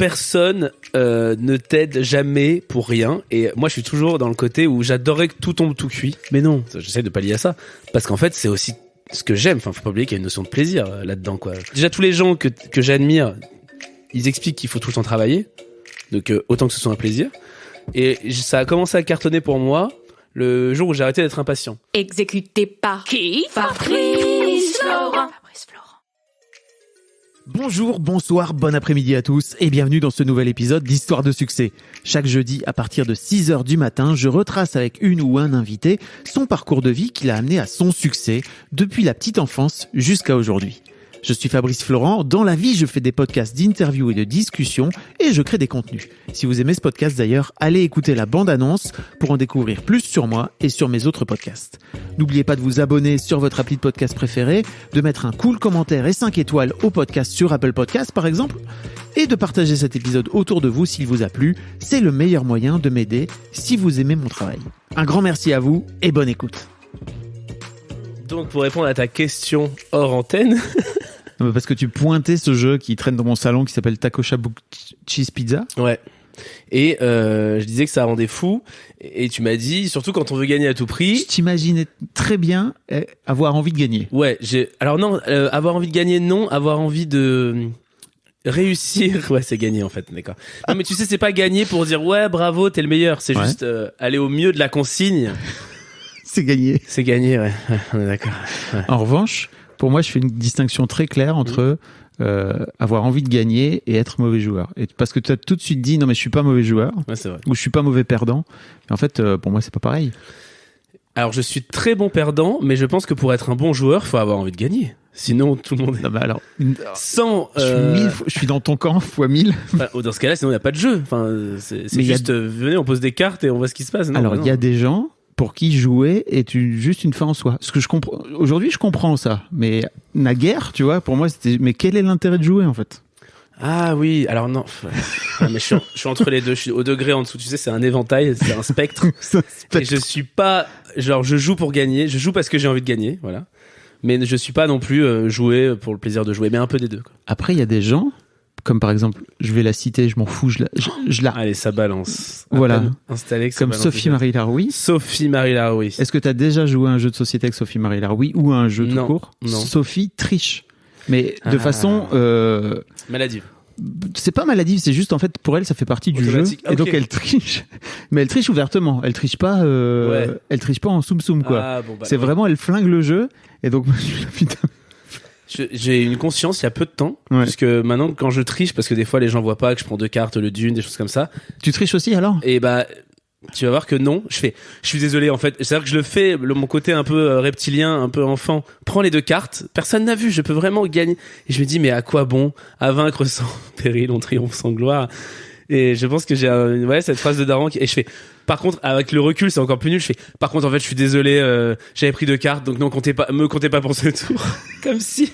personne ne t'aide jamais pour rien. Et moi, je suis toujours dans le côté où j'adorerais que tout tombe tout cuit. Mais non, j'essaie de pallier à ça. Parce qu'en fait, c'est aussi ce que j'aime. Enfin, faut pas oublier qu'il y a une notion de plaisir là-dedans, quoi. Déjà, tous les gens que j'admire, ils expliquent qu'il faut tout le temps travailler. Donc, autant que ce soit un plaisir. Et ça a commencé à cartonner pour moi le jour où j'ai arrêté d'être impatient. Exécuté par qui? Fabrice Florent. Bonjour, bonsoir, bon après-midi à tous et bienvenue dans ce nouvel épisode d'Histoire de succès. Chaque jeudi à partir de 6h du matin, je retrace avec une ou un invité son parcours de vie qui l'a amené à son succès depuis la petite enfance jusqu'à aujourd'hui. Je suis Fabrice Florent, dans la vie je fais des podcasts d'interviews et de discussions et je crée des contenus. Si vous aimez ce podcast d'ailleurs, allez écouter la bande-annonce pour en découvrir plus sur moi et sur mes autres podcasts. N'oubliez pas de vous abonner sur votre appli de podcast préféré, de mettre un cool commentaire et 5 étoiles au podcast sur Apple Podcasts par exemple, et de partager cet épisode autour de vous s'il vous a plu. C'est le meilleur moyen de m'aider si vous aimez mon travail. Un grand merci à vous et bonne écoute. Donc, pour répondre à ta question hors antenne... Parce que tu pointais ce jeu qui traîne dans mon salon qui s'appelle Taco Shabu Cheese Pizza. Ouais. Et je disais que ça rendait fou. Et tu m'as dit, surtout quand on veut gagner à tout prix... Je t'imaginais très bien avoir envie de gagner. Ouais, alors non, avoir envie de gagner, non. Avoir envie de... réussir, ouais, c'est gagner en fait, d'accord. Non, mais tu sais, c'est pas gagner pour dire ouais, bravo, t'es le meilleur. C'est juste aller au mieux de la consigne. C'est gagner. C'est gagner, ouais. On est d'accord. Ouais. En revanche, pour moi, je fais une distinction très claire entre avoir envie de gagner et être mauvais joueur. Et parce que tu as tout de suite dit non mais je suis pas mauvais joueur, ouais, c'est vrai. Ou je suis pas mauvais perdant. Mais en fait, pour moi, c'est pas pareil. Alors, je suis très bon perdant, mais je pense que pour être un bon joueur, faut avoir envie de gagner. Sinon, tout le monde. Non, bah alors, sans. Je suis dans ton camp fois 1000. Enfin, dans ce cas-là, sinon il n'y a pas de jeu. Enfin, c'est juste venez, on pose des cartes et on voit ce qui se passe. Non, alors, il y a des gens pour qui jouer est juste une fin en soi. Ce que je comprends aujourd'hui, je comprends ça, mais naguère, tu vois, pour moi, c'était. Mais quel est l'intérêt de jouer en fait? Ah oui, alors non, mais je suis entre les deux. Je suis au degré en dessous. Tu sais, c'est un éventail, c'est un spectre. Et je suis pas genre je joue pour gagner. Je joue parce que j'ai envie de gagner, voilà. Mais je suis pas non plus jouer pour le plaisir de jouer, mais un peu des deux, quoi. Après, il y a des gens, comme par exemple, je vais la citer, je m'en fous, je la... Allez, ça balance. Voilà. Installé. Comme Sophie-Marie Laroui. Sophie-Marie Laroui. Est-ce que tu as déjà joué à un jeu de société avec Sophie-Marie Laroui ou à un jeu tout court? Non. Sophie triche. Mais de façon... maladive. C'est pas maladive, c'est juste en fait pour elle ça fait partie du jeu et donc elle triche, mais elle triche ouvertement, elle triche pas elle triche pas en soum quoi. Ah, bon, bah, c'est vraiment elle flingue le jeu et donc putain. J'ai une conscience il y a peu de temps, puisque maintenant quand je triche, parce que des fois les gens voient pas que je prends 2 cartes, le dune, des choses comme ça. Tu triches aussi alors? Et bah tu vas voir que non, je suis désolé en fait, c'est-à-dire que je le fais, mon côté un peu reptilien, un peu enfant, prends les 2 cartes, personne n'a vu, je peux vraiment gagner. Et je me dis mais à quoi bon? À vaincre sans péril, on triomphe sans gloire. Et je pense que j'ai cette phrase de daron et je fais par contre avec le recul c'est encore plus nul, je fais par contre en fait je suis désolé, j'avais pris 2 cartes donc non me comptez pas pour ce tour. Comme si.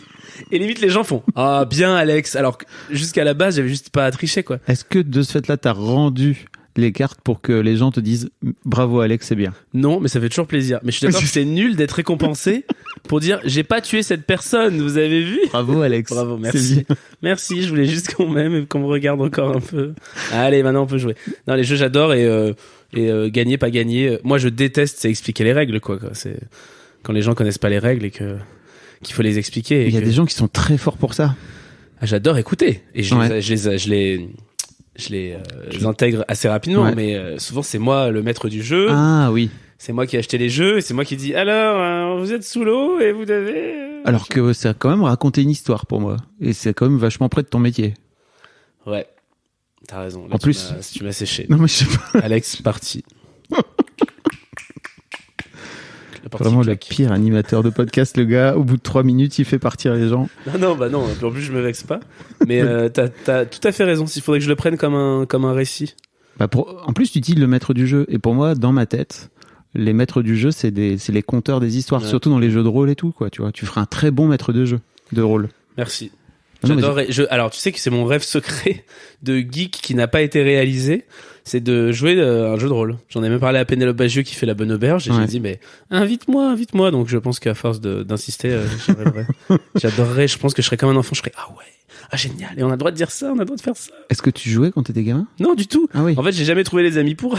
Et limite les gens font ah bien Alex, alors que jusqu'à la base j'avais juste pas à tricher quoi. Est-ce que de ce fait là t'as rendu les cartes pour que les gens te disent bravo Alex, c'est bien? Non, mais ça fait toujours plaisir. Mais je suis d'accord que c'est nul d'être récompensé pour dire j'ai pas tué cette personne, vous avez vu? Bravo Alex. Bravo, merci. Merci, je voulais juste qu'on m'aime et qu'on me regarde encore un peu. Allez, maintenant on peut jouer. Non, les jeux j'adore et gagner, pas gagner. Moi je déteste, c'est expliquer les règles quoi. C'est quand les gens connaissent pas les règles et qu'il faut les expliquer. Il y a des gens qui sont très forts pour ça. Ah, j'adore écouter et je les intègre assez rapidement, mais souvent c'est moi le maître du jeu. Ah oui. C'est moi qui ai acheté les jeux et c'est moi qui dis alors vous êtes sous l'eau et vous devez. Alors que ça a quand même raconté une histoire pour moi et c'est quand même vachement près de ton métier. Ouais, t'as raison. Là, en plus, tu m'as séché. Non mais je sais pas. Alex parti. Vraiment le pire animateur de podcast, le gars. Au bout de 3 minutes, il fait partir les gens. Non. En plus, je me vexe pas. Mais t'as tout à fait raison. Il faudrait que je le prenne comme un récit. En plus, tu utilises le maître du jeu. Et pour moi, dans ma tête, les maîtres du jeu, c'est les conteurs des histoires, surtout dans les jeux de rôle et tout, quoi. Tu vois, tu feras un très bon maître de jeu, de rôle. Merci. J'adorerais. Alors, tu sais que c'est mon rêve secret de geek qui n'a pas été réalisé. C'est de jouer un jeu de rôle. J'en ai même parlé à Pénélope Bagieux qui fait La Bonne Auberge et j'ai dit mais invite-moi. Donc je pense qu'à force d'insister, j'y arriverai. J'adorerais. Je pense que je serais comme un enfant. Je serais ah ouais. Ah génial, et on a le droit de dire ça, on a le droit de faire ça. Est-ce que tu jouais quand t'étais gamin? Non, du tout. Ah oui. En fait, j'ai jamais trouvé les amis pour.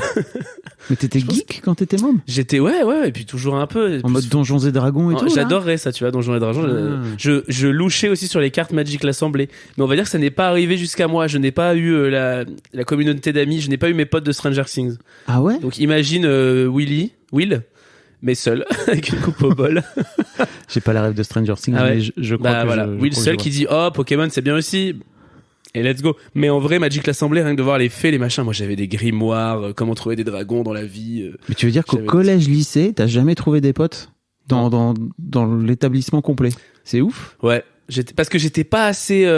Mais t'étais geek quand t'étais môme? J'étais ouais, et puis toujours un peu. En mode Donjons et Dragons et tout. J'adorerais ça, tu vois, Donjons et Dragons. Je louchais aussi sur les cartes Magic l'Assemblée. Mais on va dire que ça n'est pas arrivé jusqu'à moi. Je n'ai pas eu la communauté d'amis, je n'ai pas eu mes potes de Stranger Things. Ah ouais? Donc imagine Will, mais seul, avec une coupe au bol. J'ai pas la rêve de Stranger Things, Ah ouais. mais je crois que voilà. Will seul qui dit oh Pokémon c'est bien aussi. Et let's go. Mais en vrai, Magic l'Assemblée, rien que de voir les fées, les machins, moi j'avais des grimoires, comment trouver des dragons dans la vie. Mais tu veux dire qu'au collège-lycée, t'as jamais trouvé des potes dans l'établissement complet? C'est ouf. Ouais, parce que j'étais pas assez,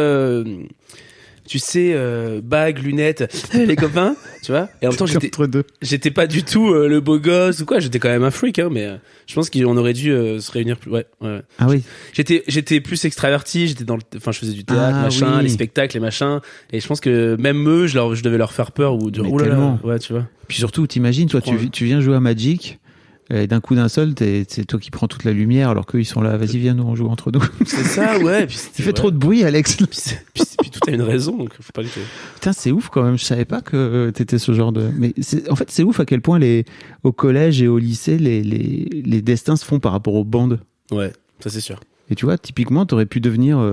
tu sais, bague, lunettes, les copains, tu vois. Et en même temps, j'étais pas du tout le beau gosse ou quoi. J'étais quand même un freak, hein, mais je pense qu'on aurait dû se réunir plus. Ouais. Ah oui. J'étais plus extraverti. Je faisais du théâtre, machin, oui. Les spectacles, les machins. Et je pense que même eux, je devais leur faire peur ou dire, ouais, tu vois. Puis surtout, t'imagines, toi, tu viens jouer à Magic. Et d'un coup d'un seul, c'est toi qui prends toute la lumière, alors qu'eux ils sont là. Vas-y, viens, nous on joue entre nous. C'est ça, ouais. Puis tu fais trop de bruit, Alex. Puis tout a une raison, donc faut pas le faire. Putain, c'est ouf quand même. Je savais pas que t'étais ce genre de. Mais en fait, c'est ouf à quel point au collège et au lycée, les destins se font par rapport aux bandes. Ouais, ça c'est sûr. Et tu vois, typiquement, t'aurais pu devenir.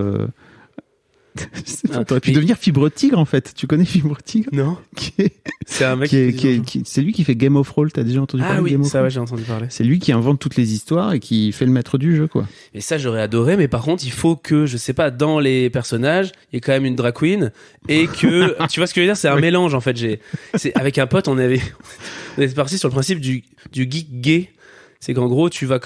T'aurais pu devenir Fibre Tigre en fait. Tu connais Fibre Tigre? Non. C'est un mec c'est lui qui fait Game of Roll. T'as déjà entendu parler de Game of Roll? Ouais, j'ai entendu parler. C'est lui qui invente toutes les histoires et qui fait le maître du jeu, quoi. Et ça, j'aurais adoré, mais par contre, il faut que, je sais pas, dans les personnages, il y ait quand même une drag queen et que, tu vois ce que je veux dire? C'est un mélange, en fait. C'est avec un pote, on était parti sur le principe du geek gay. C'est qu'en gros, tu vas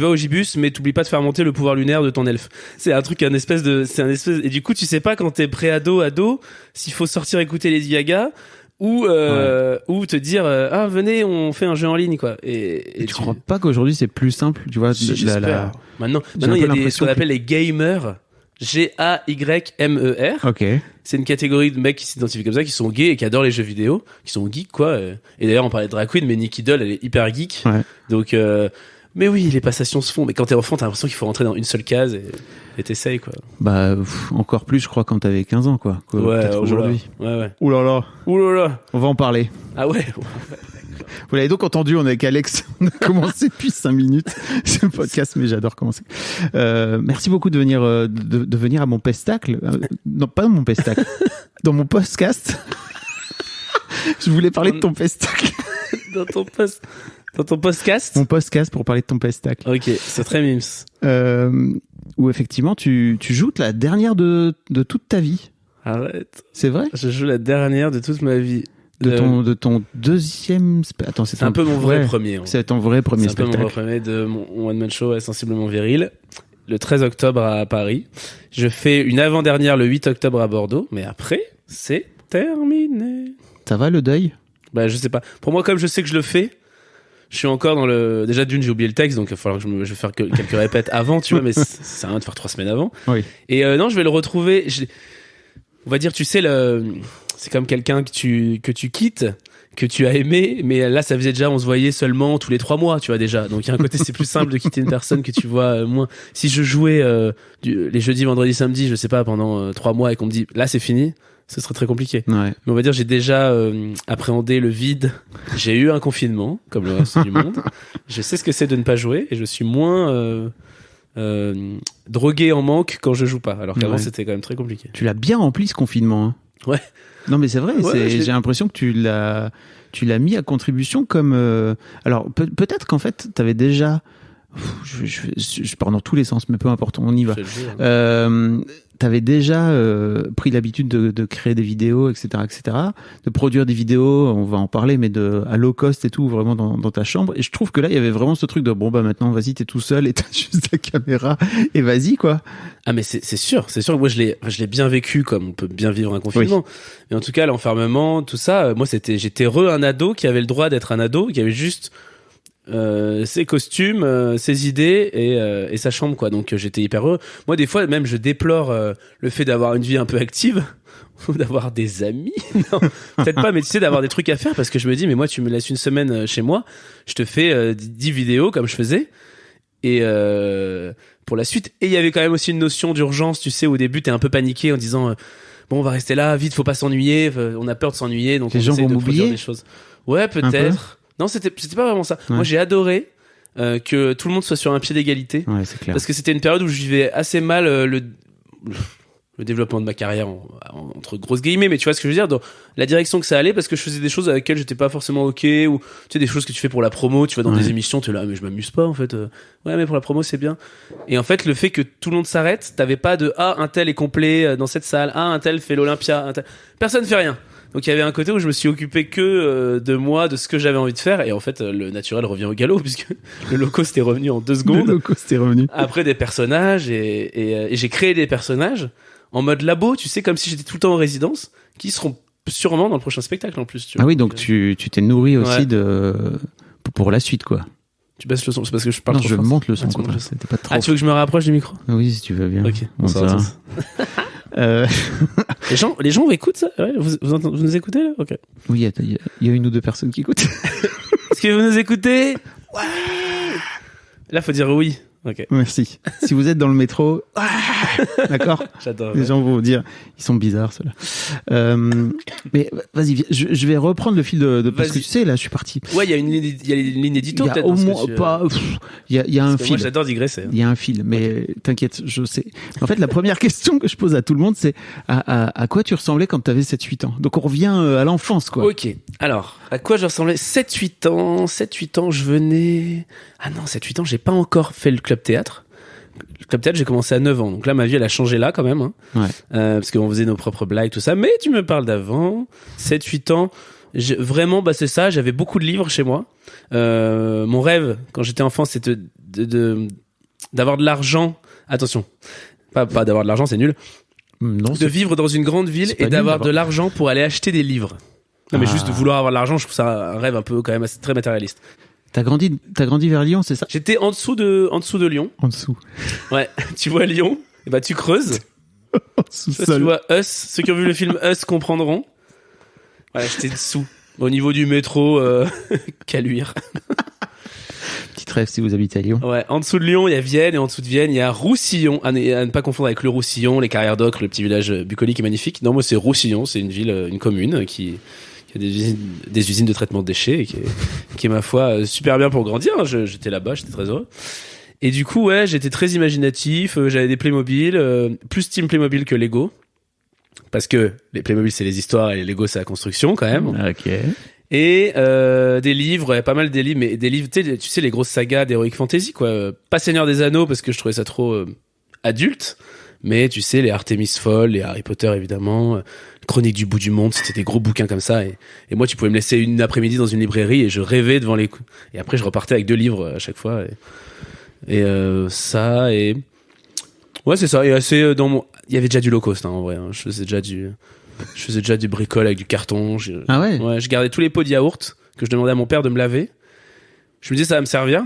au gibus, mais t'oublies pas de faire monter le pouvoir lunaire de ton elfe. C'est un truc, et du coup, tu sais pas quand t'es pré-ado, s'il faut sortir écouter Lady Gaga, ou te dire, venez, on fait un jeu en ligne, quoi. Et tu crois pas qu'aujourd'hui c'est plus simple, tu vois? Maintenant, il y a ce qu'on appelle les gamers. G-A-Y-M-E-R. Ok. C'est une catégorie de mecs qui s'identifient comme ça, qui sont gays et qui adorent les jeux vidéo, qui sont geeks, quoi. Et d'ailleurs, on parlait de drag queen, mais Nicky Doll, elle est hyper geek. Ouais. Donc, mais oui, les passations se font. Mais quand t'es enfant, t'as l'impression qu'il faut rentrer dans une seule case et t'essayes, quoi. Bah, encore plus, je crois, quand t'avais 15 ans, quoi. Ouais, aujourd'hui. Ouais. Ouh là là. On va en parler. Ah ouais. Vous l'avez donc entendu, on est avec Alex. On a commencé depuis 5 minutes ce podcast, mais j'adore commencer. Merci beaucoup de venir à mon pestacle. Non, pas dans mon pestacle. Dans mon podcast. Je voulais parler de ton pestacle. Dans ton podcast? Mon podcast pour parler de ton pestacle. Ok, c'est très mimes. Où effectivement, tu joues la dernière de toute ta vie. Arrête. C'est vrai? Je joue la dernière de toute ma vie. De ton deuxième... Attends, c'est un peu mon vrai premier. C'est ton vrai premier spectacle. C'est un peu mon vrai premier de mon one-man show Sensiblement Viril. Le 13 octobre à Paris. Je fais une avant-dernière le 8 octobre à Bordeaux. Mais après, c'est terminé. Ça va le deuil? Bah, je sais pas. Pour moi, comme je sais que je le fais, je suis encore dans le... Déjà d'une, j'ai oublié le texte, donc il va falloir que je vais faire quelques répètes avant, tu vois, mais c'est rien de faire 3 semaines avant. Oui. Et non, je vais le retrouver... On va dire, tu sais, c'est comme quelqu'un que tu quittes, que tu as aimé, mais là, ça faisait déjà, on se voyait seulement tous les 3 mois, tu vois, déjà. Donc, il y a un côté, c'est plus simple de quitter une personne que tu vois moins. Si je jouais les jeudis, vendredis, samedis, je sais pas, pendant 3 mois et qu'on me dit, là, c'est fini, ce serait très compliqué. Ouais. Mais on va dire, j'ai déjà appréhendé le vide. J'ai eu un confinement, comme le reste du monde. Je sais ce que c'est de ne pas jouer et je suis moins... drogué en manque quand je joue pas, alors qu'avant c'était quand même très compliqué. Tu l'as bien rempli ce confinement, hein. Ouais. Non mais c'est vrai, j'ai l'impression que tu l'as mis à contribution comme alors peut-être qu'en fait t'avais déjà je pars dans tous les sens mais peu importe, on y va. T'avais déjà pris l'habitude de créer des vidéos, etc., de produire des vidéos, on va en parler, mais à low cost et tout, vraiment dans ta chambre. Et je trouve que là, il y avait vraiment ce truc de bon bah maintenant, vas-y, t'es tout seul et t'as juste la caméra et vas-y quoi. Ah mais c'est sûr. Moi je l'ai bien vécu comme on peut bien vivre un confinement. Oui. Mais en tout cas, l'enfermement, tout ça, moi j'étais un ado qui avait le droit d'être un ado, qui avait juste ses costumes, ses idées et sa chambre, quoi. Donc j'étais hyper heureux. Moi des fois même je déplore le fait d'avoir une vie un peu active ou d'avoir des amis. Non, peut-être pas, mais tu sais, d'avoir des trucs à faire, parce que je me dis mais moi tu me laisses une semaine chez moi, je te fais 10 vidéos comme je faisais et pour la suite. Et il y avait quand même aussi une notion d'urgence, tu sais, au début, t'es un peu paniqué en disant, bon, on va rester là, vite, faut pas s'ennuyer, on a peur de s'ennuyer, donc les on gens essaie vont de m'oublier produire des choses. Ouais, peut-être. Non, c'était pas vraiment ça. Ouais. Moi, j'ai adoré que tout le monde soit sur un pied d'égalité. Ouais, c'est clair. Parce que c'était une période où je vivais assez mal le développement de ma carrière entre grosses guillemets, mais tu vois ce que je veux dire, dans la direction que ça allait, parce que je faisais des choses avec lesquelles j'étais pas forcément ok, ou tu sais, des choses que tu fais pour la promo, tu vas dans des émissions, tu es là, mais je m'amuse pas en fait. Ouais, mais pour la promo c'est bien. Et en fait, le fait que tout le monde s'arrête, t'avais pas de un tel est complet dans cette salle, un tel fait l'Olympia, personne fait rien. Donc il y avait un côté où je me suis occupé que de moi, de ce que j'avais envie de faire, et en fait le naturel revient au galop, puisque le loco c'était revenu en 2 secondes. Le loco c'était revenu. Après des personnages, et j'ai créé des personnages en mode labo, tu sais, comme si j'étais tout le temps en résidence, qui seront sûrement dans le prochain spectacle en plus. Tu vois. Ah oui, donc tu t'es nourri aussi pour la suite, quoi. Tu baisses le son, c'est parce que je parle non, trop je fort. monte le son, tu quoi. montes le son. C'était pas trop. Ah, tu veux que je me rapproche du micro? Oui, si tu veux bien. Ok, Bon, ça va. Les gens écoutent ça? Ouais, vous nous écoutez là? Ok. Oui, il y a une ou deux personnes qui écoutent. Est-ce que vous nous écoutez? Ouais! Là, faut dire oui. Ok. Merci. Si vous êtes dans le métro, d'accord. J'adore. Les gens vont vous dire, ils sont bizarres ceux-là. Mais vas-y, je vais reprendre le fil de parce que tu sais là, je suis parti. Ouais, il y a une ligne édito Il y a peut-être. au moins pas. Il y a un fil. Moi, j'adore digresser. Il y a un fil, mais t'inquiète, je sais. En fait, la première question que je pose à tout le monde, c'est à quoi tu ressemblais quand t'avais 7-8 ans. Donc on revient à l'enfance, quoi. Ok. Alors, à quoi je ressemblais? 7-8 ans. 7-8 ans, je venais. Ah non, 7-8 ans, j'ai pas encore fait le club théâtre. Le club théâtre, j'ai commencé à 9 ans. Donc là, ma vie, elle a changé là, quand même. Hein. Ouais. Parce qu'on faisait nos propres blagues, tout ça. Mais tu me parles d'avant. 7-8 ans. Vraiment, c'est ça. J'avais beaucoup de livres chez moi. Mon rêve, quand j'étais enfant, c'était d'avoir de l'argent. Attention. Pas d'avoir de l'argent, c'est nul. Non, de vivre dans une grande ville et d'avoir de l'argent pour aller acheter des livres. Non, mais juste de vouloir avoir de l'argent, je trouve ça un rêve un peu quand même assez, très matérialiste. T'as grandi vers Lyon, c'est ça? J'étais en dessous de Lyon. En dessous. Ouais. Tu vois Lyon, et bah tu creuses. En dessous. Tu vois Us. Ceux qui ont vu le film Us comprendront. Voilà, j'étais dessous. Au niveau du métro, Caluire. Petite rêve si vous habitez à Lyon. Ouais. En dessous de Lyon, il y a Vienne, et en dessous de Vienne, il y a Roussillon. À ne pas confondre avec le Roussillon, les carrières d'Ocre, le petit village bucolique et magnifique. Non, moi c'est Roussillon, c'est une ville, une commune qui a des usines de traitement de déchets et qui est ma foi super bien pour grandir. J'étais là-bas, j'étais très heureux. Et du coup, ouais, j'étais très imaginatif, j'avais des Playmobil, plus Team Playmobil que Lego. Parce que les Playmobil c'est les histoires et les Lego c'est la construction quand même. Ok. Et des livres, pas mal des livres, mais des livres, tu sais les grosses sagas d'Heroic Fantasy quoi. Pas Seigneur des Anneaux parce que je trouvais ça trop adulte. Mais tu sais, les Artemis Fowl, les Harry Potter évidemment, Chronique du bout du monde, c'était des gros bouquins comme ça. Et moi, tu pouvais me laisser une après-midi dans une librairie et je rêvais devant les... Et après, je repartais avec 2 livres à chaque fois. Et ça, et... Ouais, c'est ça. Et assez dans mon... Il y avait déjà du low cost, hein, en vrai. Hein. Je faisais déjà du bricole avec du carton. Ah ouais? Ouais, je gardais tous les pots de yaourt que je demandais à mon père de me laver. Je me disais, ça va me servir.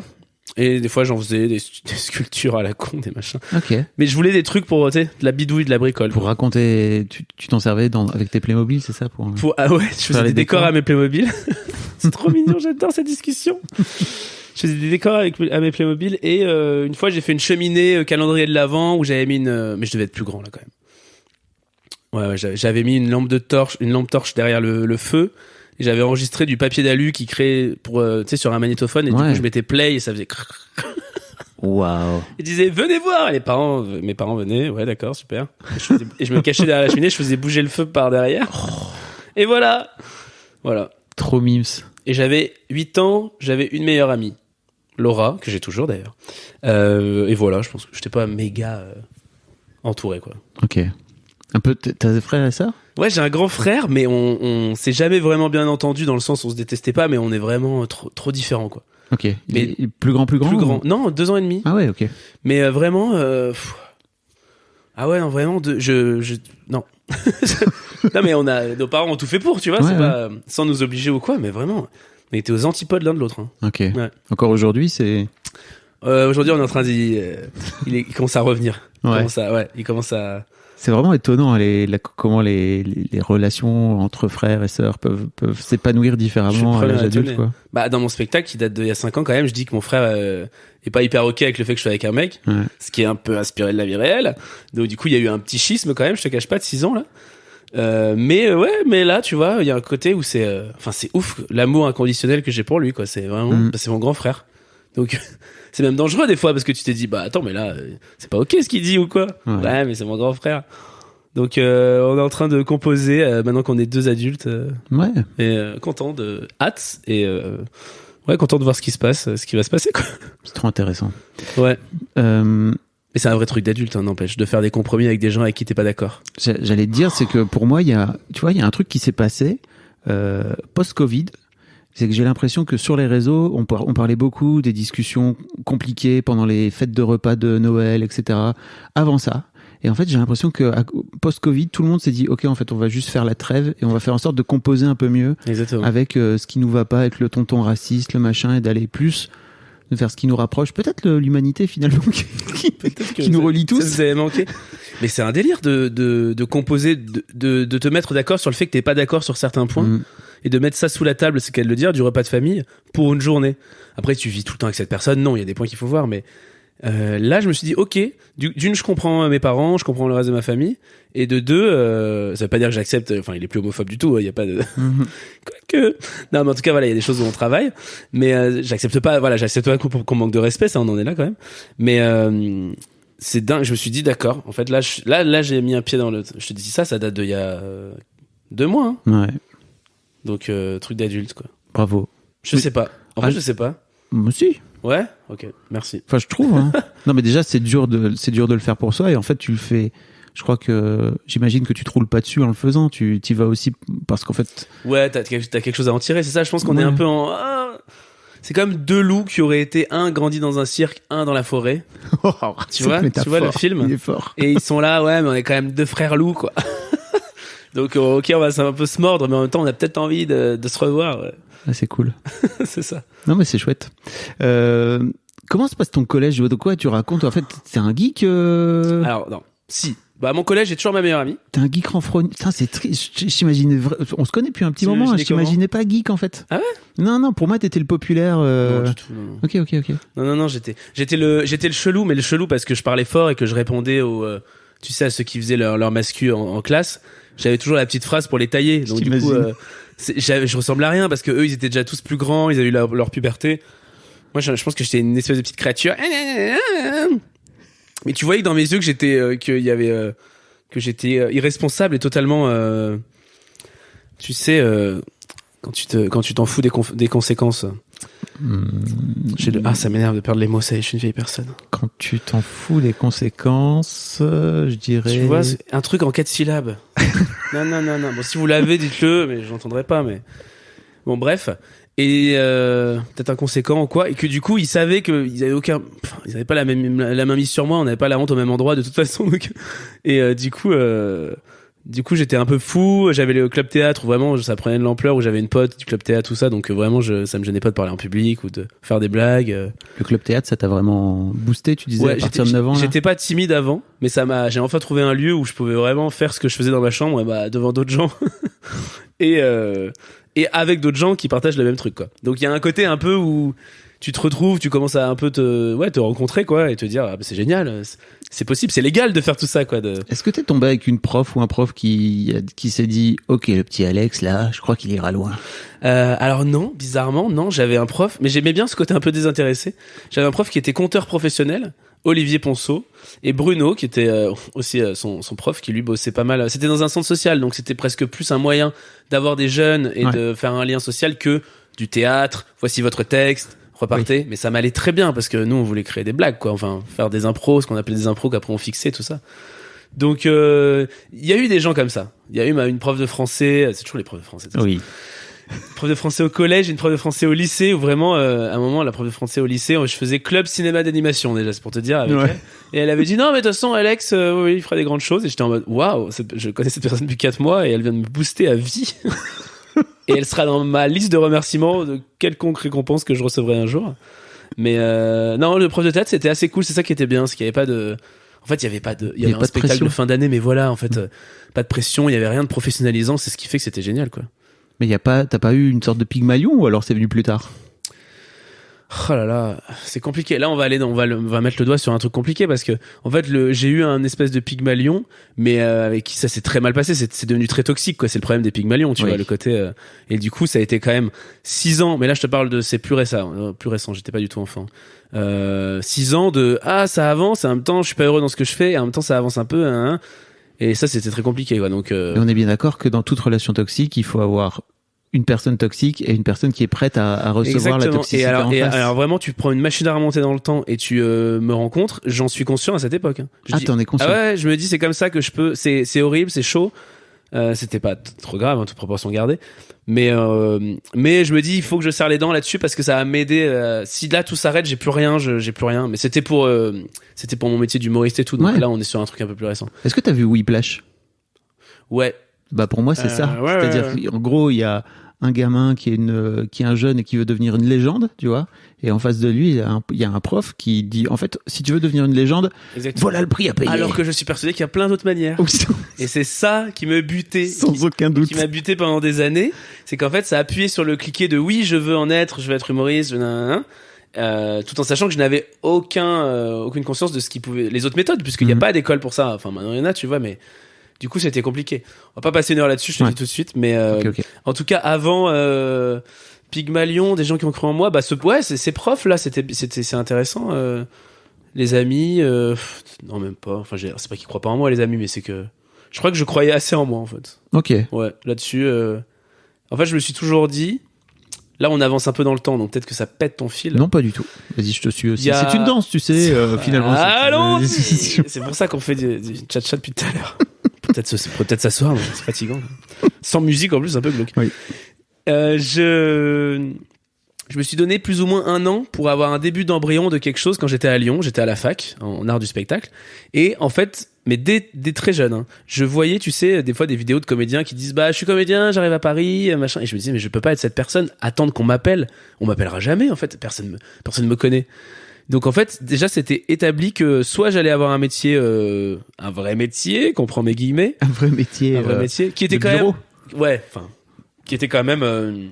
Et des fois, j'en faisais des sculptures à la con, des machins. Ok. Mais je voulais des trucs pour, tu sais, de la bidouille, de la bricole. Pour raconter, tu t'en servais avec tes Playmobil, c'est ça? Ah ouais, je faisais des décors à mes Playmobil. C'est trop mignon, j'adore cette discussion. Je faisais des décors à mes Playmobil et une fois, j'ai fait une cheminée calendrier de l'Avent où j'avais mis mais je devais être plus grand là quand même. Ouais, j'avais mis une lampe torche derrière le feu. Et j'avais enregistré du papier d'alu qui créait pour tu sais sur un magnétophone et du coup je mettais play et ça faisait waouh. Ils disaient venez voir, mes parents venaient, ouais d'accord, super. Et je me cachais derrière la cheminée, je faisais bouger le feu par derrière. Et voilà. Trop mimes. Et j'avais 8 ans, j'avais une meilleure amie, Laura, que j'ai toujours d'ailleurs. Et voilà, je pense que j'étais pas méga entouré quoi. Ok. Un peu, t'as des frères et sœurs? Ouais, j'ai un grand frère, mais on s'est jamais vraiment bien entendu dans le sens où on se détestait pas, mais on est vraiment trop différents, quoi. Ok. Mais plus grand? Plus grand. Non, 2 ans et demi. Ah ouais, ok. Mais vraiment, ah ouais, non, vraiment, non. Non, mais nos parents ont tout fait pour, tu vois, c'est pas, sans nous obliger ou quoi, mais vraiment, on était aux antipodes l'un de l'autre, hein. Ok. Ouais. Encore aujourd'hui, c'est... Aujourd'hui, on est en train il commence à revenir. Ouais. Il commence à C'est vraiment étonnant comment les relations entre frères et sœurs peuvent s'épanouir différemment à l'âge adulte, quoi. Bah, dans mon spectacle qui date d'il y a 5 ans quand même, je dis que mon frère est pas hyper ok avec le fait que je sois avec un mec, ce qui est un peu inspiré de la vie réelle. Donc du coup, il y a eu un petit schisme quand même, je te cache pas, de 6 ans là. Mais là, tu vois, il y a un côté où c'est ouf, l'amour inconditionnel que j'ai pour lui, quoi. C'est vraiment, c'est mon grand frère. Donc c'est même dangereux des fois parce que tu t'es dit bah attends mais là c'est pas ok ce qu'il dit ou quoi. Ouais mais c'est mon grand frère. Donc on est en train de composer maintenant qu'on est 2 adultes. Et content de hâte et content de voir ce qui se passe, ce qui va se passer, quoi. C'est trop intéressant. Ouais. Et c'est un vrai truc d'adulte, hein, n'empêche, de faire des compromis avec des gens avec qui t'es pas d'accord. J'allais te dire, c'est que pour moi, il y a un truc qui s'est passé post-Covid. C'est que j'ai l'impression que sur les réseaux, on parlait beaucoup des discussions compliquées pendant les fêtes de repas de Noël, etc. Avant ça. Et en fait, j'ai l'impression que post-Covid, tout le monde s'est dit, OK, en fait, on va juste faire la trêve et on va faire en sorte de composer un peu mieux. Exactement. Avec ce qui nous va pas, avec le tonton raciste, le machin, et d'aller plus, de faire ce qui nous rapproche. Peut-être l'humanité, finalement, qui nous relie tous. Ça vous avait manqué. Mais c'est un délire de composer, de te mettre d'accord sur le fait que t'es pas d'accord sur certains points. Et de mettre ça sous la table, c'est qu'à le dire, du repas de famille, pour une journée. Après, tu vis tout le temps avec cette personne. Non, il y a des points qu'il faut voir, mais là, je me suis dit, ok, d'une, je comprends mes parents, je comprends le reste de ma famille, et de 2, ça veut pas dire que j'accepte, enfin, il est plus homophobe du tout, il y a pas de... Quoique... Non, mais en tout cas, voilà, il y a des choses où on travaille, mais j'accepte pas qu'on manque de respect, ça, on en est là quand même. Mais c'est dingue, je me suis dit, d'accord, en fait, là, j'ai mis un pied dans le... Je te dis ça date d'il y a 2 mois, hein. Ouais. Donc, truc d'adulte, quoi. Bravo. Je sais pas. En fait, je sais pas. Moi aussi. Ouais? Ok. Merci. Enfin, je trouve, hein. Non, mais déjà, c'est dur de le faire pour soi. Et en fait, tu le fais. Je crois que, j'imagine que tu te roules pas dessus en le faisant. Tu y vas aussi parce qu'en fait. Ouais, t'as quelque chose à en tirer. C'est ça, je pense qu'on est un peu en, c'est comme 2 loups qui auraient été un grandi dans un cirque, un dans la forêt. Tu vois le film? Il est fort. Et ils sont là, ouais, mais on est quand même 2 frères loups, quoi. Donc, ok, on va un peu se mordre, mais en même temps, on a peut-être envie de se revoir. Ouais. Ah, c'est cool. C'est ça. Non, mais c'est chouette. Comment se passe ton collège? De quoi tu racontes? En fait, t'es un geek Alors, non. Si. Bah, à mon collège, j'ai toujours ma meilleure amie. T'es un geek renfrogné. Putain, c'est triste. J'imaginais on se connaît depuis un petit moment. Je t'imaginais pas geek, en fait. Ah ouais? Non, pour moi, t'étais le populaire. Non, du tout. Non. Ok. Non, j'étais le chelou, mais le chelou parce que je parlais fort et que je répondais tu sais, à ceux qui faisaient leur mascu en classe. J'avais toujours la petite phrase pour les tailler. Donc, du coup, je ressemblais à rien parce que eux, ils étaient déjà tous plus grands, ils avaient eu leur puberté. Moi, je pense que j'étais une espèce de petite créature. Mais tu voyais que dans mes yeux que j'étais irresponsable et totalement, tu sais, quand tu t'en fous des conséquences. Ça m'énerve de perdre les mots, ça, je suis une vieille personne. Quand tu t'en fous des conséquences, je dirais... Tu vois, c'est un truc en 4 syllabes. Non. Bon, si vous l'avez, dites-le, mais je l'entendrai pas, mais... Bon, bref. Et peut-être inconséquent ou quoi, et que du coup, ils savaient qu'ils avaient ils avaient pas la main mise sur moi, on n'avait pas la honte au même endroit de toute façon, donc... Et du coup, j'étais un peu fou. J'avais le club théâtre où vraiment ça prenait de l'ampleur, où j'avais une pote du club théâtre, tout ça. Donc vraiment, ça me gênait pas de parler en public ou de faire des blagues. Le club théâtre, ça t'a vraiment boosté, tu disais, à partir de 9 ans? J'étais pas timide avant, mais j'ai enfin trouvé un lieu où je pouvais vraiment faire ce que je faisais dans ma chambre, devant d'autres gens. et avec d'autres gens qui partagent le même truc, quoi. Donc il y a un côté un peu où tu te retrouves, tu commences à un peu te rencontrer, quoi, et te dire, c'est génial, c'est possible, c'est légal de faire tout ça, quoi. Est-ce que t'es tombé avec une prof ou un prof qui s'est dit, ok, le petit Alex, là, je crois qu'il ira loin? Alors non, bizarrement, non, j'avais un prof, mais j'aimais bien ce côté un peu désintéressé. J'avais un prof qui était conteur professionnel, Olivier Ponceau, et Bruno, qui était aussi son prof, qui lui bossait pas mal. C'était dans un centre social, donc c'était presque plus un moyen d'avoir des jeunes et de faire un lien social que du théâtre, voici votre texte, repartez. Oui. Mais ça m'allait très bien parce que nous, on voulait créer des blagues, quoi. Enfin, faire des impros, ce qu'on appelait des impros qu'après on fixait, tout ça. Donc, il y a eu des gens comme ça. Il y a eu une prof de français, c'est toujours les profs de français. Oui. Une prof de français au collège, une prof de français au lycée, où vraiment, à un moment, la prof de français au lycée, je faisais club cinéma d'animation, déjà, c'est pour te dire, avec elle. Et elle avait dit, non, mais de toute façon, Alex, oui, il fera des grandes choses. Et j'étais en mode, waouh, je connais cette personne depuis 4 mois et elle vient de me booster à vie. Et elle sera dans ma liste de remerciements de quelconque récompense que je recevrai un jour. Mais non, le prof de théâtre, c'était assez cool. C'est ça qui était bien, c'est qu'il n'y avait pas de... En fait, il y avait y avait pas un de spectacle pression. de fin d'année, mais voilà, en fait, pas de pression, il y avait rien de professionnalisant, c'est ce qui fait que c'était génial, quoi. Mais t'as pas eu une sorte de Pygmalion ou alors c'est venu plus tard? Oh là là, c'est compliqué. Là, on va mettre le doigt sur un truc compliqué parce que, en fait, j'ai eu un espèce de Pygmalion, mais avec qui ça s'est très mal passé. C'est devenu très toxique, quoi. C'est le problème des Pygmalions, tu Oui. vois, le côté. Et du coup, ça a été quand même 6 ans. Mais là, je te parle c'est plus récent. J'étais pas du tout enfant. 6 ans de ça avance. Et en même temps, je suis pas heureux dans ce que je fais. Et en même temps, ça avance un peu. Hein. Et ça, c'était très compliqué, quoi. Donc. Et on est bien d'accord que dans toute relation toxique, il faut avoir une personne toxique et une personne qui est prête à recevoir la Exactement. toxicité en face. Alors vraiment, tu prends une machine à remonter dans le temps et tu me rencontres, j'en suis conscient à cette époque. Hein. T'en es conscient. Ah ouais, je me dis c'est comme ça que je peux. C'est horrible, c'est chaud. C'était pas trop grave, toute proportion gardée. Mais je me dis il faut que je serre les dents là-dessus parce que ça va m'aider. Si là tout s'arrête, j'ai plus rien. Mais c'était pour mon métier d'humoriste et tout. Donc Ouais. là, on est sur un truc un peu plus récent. Est-ce que t'as vu Whiplash? Ouais. Bah pour moi c'est ça. Ouais, C'est-à-dire qu'en gros il y a un gamin qui est un jeune et qui veut devenir une légende, tu vois. Et en face de lui il y a un prof qui dit en fait si tu veux devenir une légende, Exactement. voilà le prix à payer. Alors que je suis persuadé qu'il y a plein d'autres manières. Et c'est ça qui me butait. Sans aucun doute. Qui m'a buté pendant des années, c'est qu'en fait ça a appuyé sur le cliquet de oui je veux être humoriste, tout en sachant que je n'avais aucune conscience de ce qui pouvait les autres méthodes puisqu'il n'y a pas d'école pour ça. Enfin maintenant il y en a, tu vois, mais du coup c'était compliqué. On va pas passer une heure là-dessus, je te le dis tout de suite, mais Ok. en tout cas avant Pygmalion, des gens qui ont cru en moi, ces profs là, c'est intéressant. Les amis, non même pas. Enfin c'est pas qu'ils croient pas en moi les amis, mais c'est que je crois que je croyais assez en moi en fait. Ok. Ouais, là-dessus. En fait, je me suis toujours dit. Là, on avance un peu dans le temps, donc peut-être que ça pète ton fil. Non pas du tout. Vas-y je te suis aussi. Il y a- C'est une danse tu sais finalement. Allons-y. c'est- C'est pour ça qu'on fait du chat depuis tout à l'heure. Peut-être s'asseoir, mais c'est fatigant. Sans musique en plus, c'est un peu glauque. Oui. Je me suis donné plus ou moins 1 an pour avoir un début d'embryon de quelque chose quand j'étais à Lyon. J'étais à la fac, en art du spectacle. Et en fait, mais dès très jeune, hein, je voyais, tu sais, des fois des vidéos de comédiens qui disent je suis comédien, j'arrive à Paris, machin. Et je me disais, mais je peux pas être cette personne, attendre qu'on m'appelle. On m'appellera jamais, en fait. Personne me connaît. Donc en fait, déjà, c'était établi que soit j'allais avoir un métier, un vrai métier, qu'on prend mes guillemets, Un vrai métier. un vrai métier, qui était de quand bureau. même, ouais, enfin, qui était quand même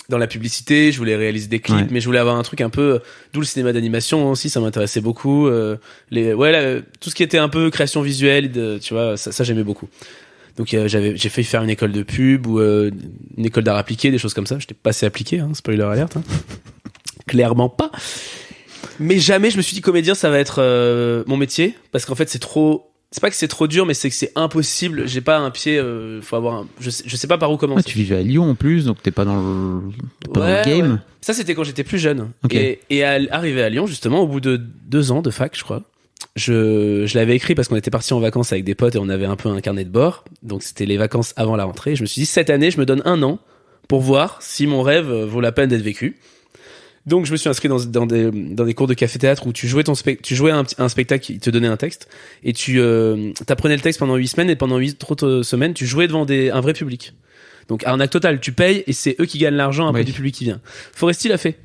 dans la publicité. Je voulais réaliser des clips, Ouais. mais je voulais avoir un truc un peu, d'où le cinéma d'animation aussi, ça m'intéressait beaucoup. Tout ce qui était un peu création visuelle, tu vois, ça j'aimais beaucoup. Donc j'ai failli faire une école de pub ou une école d'art appliqué, des choses comme ça. J'étais pas assez appliqué, hein, spoiler alert. Hein. Clairement pas. Mais jamais je me suis dit comédien ça va être mon métier parce qu'en fait c'est pas que c'est trop dur mais c'est que c'est impossible, j'ai pas un pied faut avoir je sais pas par où commencer. Tu vivais à Lyon en plus donc t'es pas dans le game. Ouais. Ça c'était quand j'étais plus jeune. Ok. Et arrivé à Lyon justement au bout de 2 ans de fac je crois, je l'avais écrit parce qu'on était partis en vacances avec des potes et on avait un peu un carnet de bord, donc c'était les vacances avant la rentrée. Je me suis dit cette année je me donne 1 an pour voir si mon rêve vaut la peine d'être vécu. Donc je me suis inscrit dans des cours de café-théâtre où tu jouais un spectacle qui te donnait un texte et tu t'apprenais le texte pendant 8 semaines et pendant 8 autres semaines tu jouais devant un vrai public. Donc arnaque totale, tu payes et c'est eux qui gagnent l'argent après du public qui vient. Foresti l'a fait.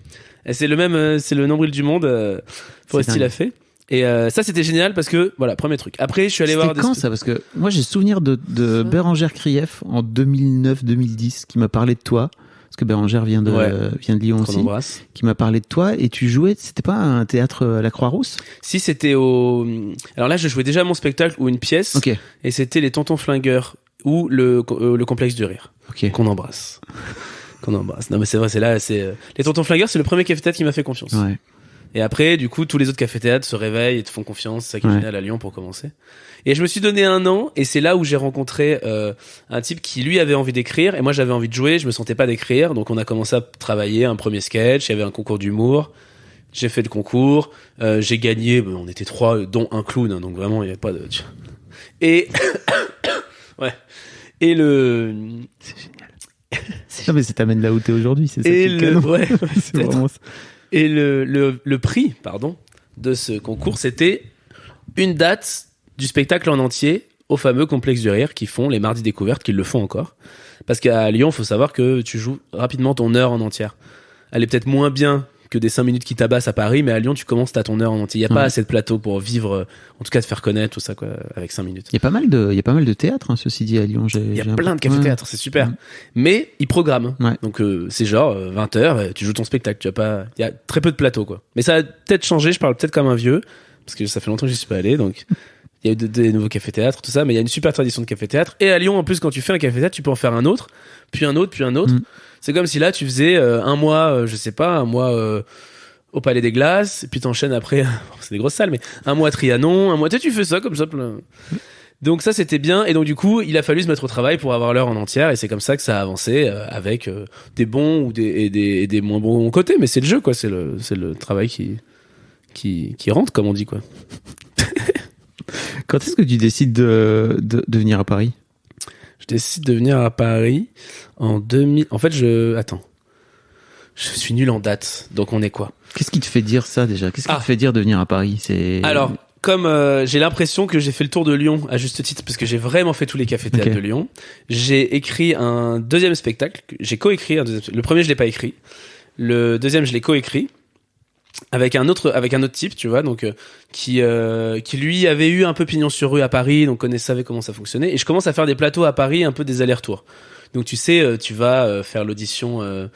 Et c'est le nombril du monde. Foresti l'a fait. Et ça c'était génial parce que voilà, premier truc. Après je suis allé voir C'était quand ça? Parce que moi j'ai souvenir de Bérangère Krief en 2009-2010 qui m'a parlé de toi. Parce que Bérangère vient de Lyon aussi, qui m'a parlé de toi et tu jouais, c'était pas un théâtre à la Croix-Rousse? Si, c'était alors là je jouais déjà mon spectacle ou une pièce, Ok. Et c'était les Tontons Flingueurs ou le complexe du rire, Ok. qu'on embrasse. Non mais c'est vrai, les Tontons Flingueurs, c'est le premier café-théâtre qui m'a fait confiance. Ouais. Et après, du coup, tous les autres cafés-théâtres se réveillent et te font confiance, c'est ça qui est génial à Lyon pour commencer. Et je me suis donné 1 an, et c'est là où j'ai rencontré un type qui lui avait envie d'écrire, et moi j'avais envie de jouer, je me sentais pas d'écrire, donc on a commencé à travailler un premier sketch, il y avait un concours d'humour, j'ai fait le concours, j'ai gagné, on était 3, dont un clown, hein, donc vraiment il y avait pas de... Et... ouais. Et C'est génial. Non mais ça t'amène là où t'es aujourd'hui, c'est ça. Et qui est canon. ouais, C'est vraiment ça. Et le prix, de ce concours, c'était une date du spectacle en entier au fameux complexe du rire qui font les mardis découvertes, qu'ils le font encore. Parce qu'à Lyon, faut savoir que tu joues rapidement ton heure en entière. Elle est peut-être moins bien que des 5 minutes qui tabassent à Paris, mais à Lyon, tu commences, t'as ton heure en entier. Il y a pas assez de plateau pour vivre, en tout cas, de faire connaître tout ça, quoi, avec 5 minutes. Il y a pas mal de théâtres, hein, ceci dit, à Lyon. Il y a plein de cafés-théâtres, c'est super. Mais ils programment. Ouais. Donc, c'est genre, 20h, tu joues ton spectacle. Tu as pas, il y a très peu de plateaux, quoi. Mais ça a peut-être changé, je parle peut-être comme un vieux, parce que ça fait longtemps que j'y suis pas allé, donc. Il y a eu des nouveaux cafés-théâtres, tout ça, mais il y a une super tradition de café-théâtre. Et à Lyon, en plus, quand tu fais un café-théâtre, tu peux en faire un autre, puis un autre, puis un autre. C'est comme si là, tu faisais un mois, je sais pas, un mois au Palais des Glaces, et puis t'enchaînes après, c'est des grosses salles, mais un mois à Trianon, un mois, tu fais ça comme ça. Donc ça, c'était bien, et donc du coup, il a fallu se mettre au travail pour avoir l'heure en entière, et c'est comme ça que ça a avancé, avec des bons ou des moins bons côtés, mais c'est le jeu, quoi, c'est le travail qui rentre, comme on dit, quoi. Quand est-ce que tu décides de venir à Paris ? Je décide de venir à Paris en 2000. En fait, attends. Je suis nul en date. Donc, on est quoi ? Qu'est-ce qui te fait dire ça, déjà ? Qu'est-ce qui te fait dire de venir à Paris ? Alors, comme j'ai l'impression que j'ai fait le tour de Lyon, à juste titre, parce que j'ai vraiment fait tous les cafés-théâtres de Lyon, j'ai écrit un deuxième spectacle. J'ai coécrit un deuxième spectacle. Le premier, je l'ai pas écrit. Le deuxième, je l'ai coécrit. Avec un autre type, tu vois, donc qui lui avait eu un peu pignon sur rue à Paris, donc savait comment ça fonctionnait, et je commence à faire des plateaux à Paris, un peu des allers-retours. Donc tu sais, tu vas faire l'audition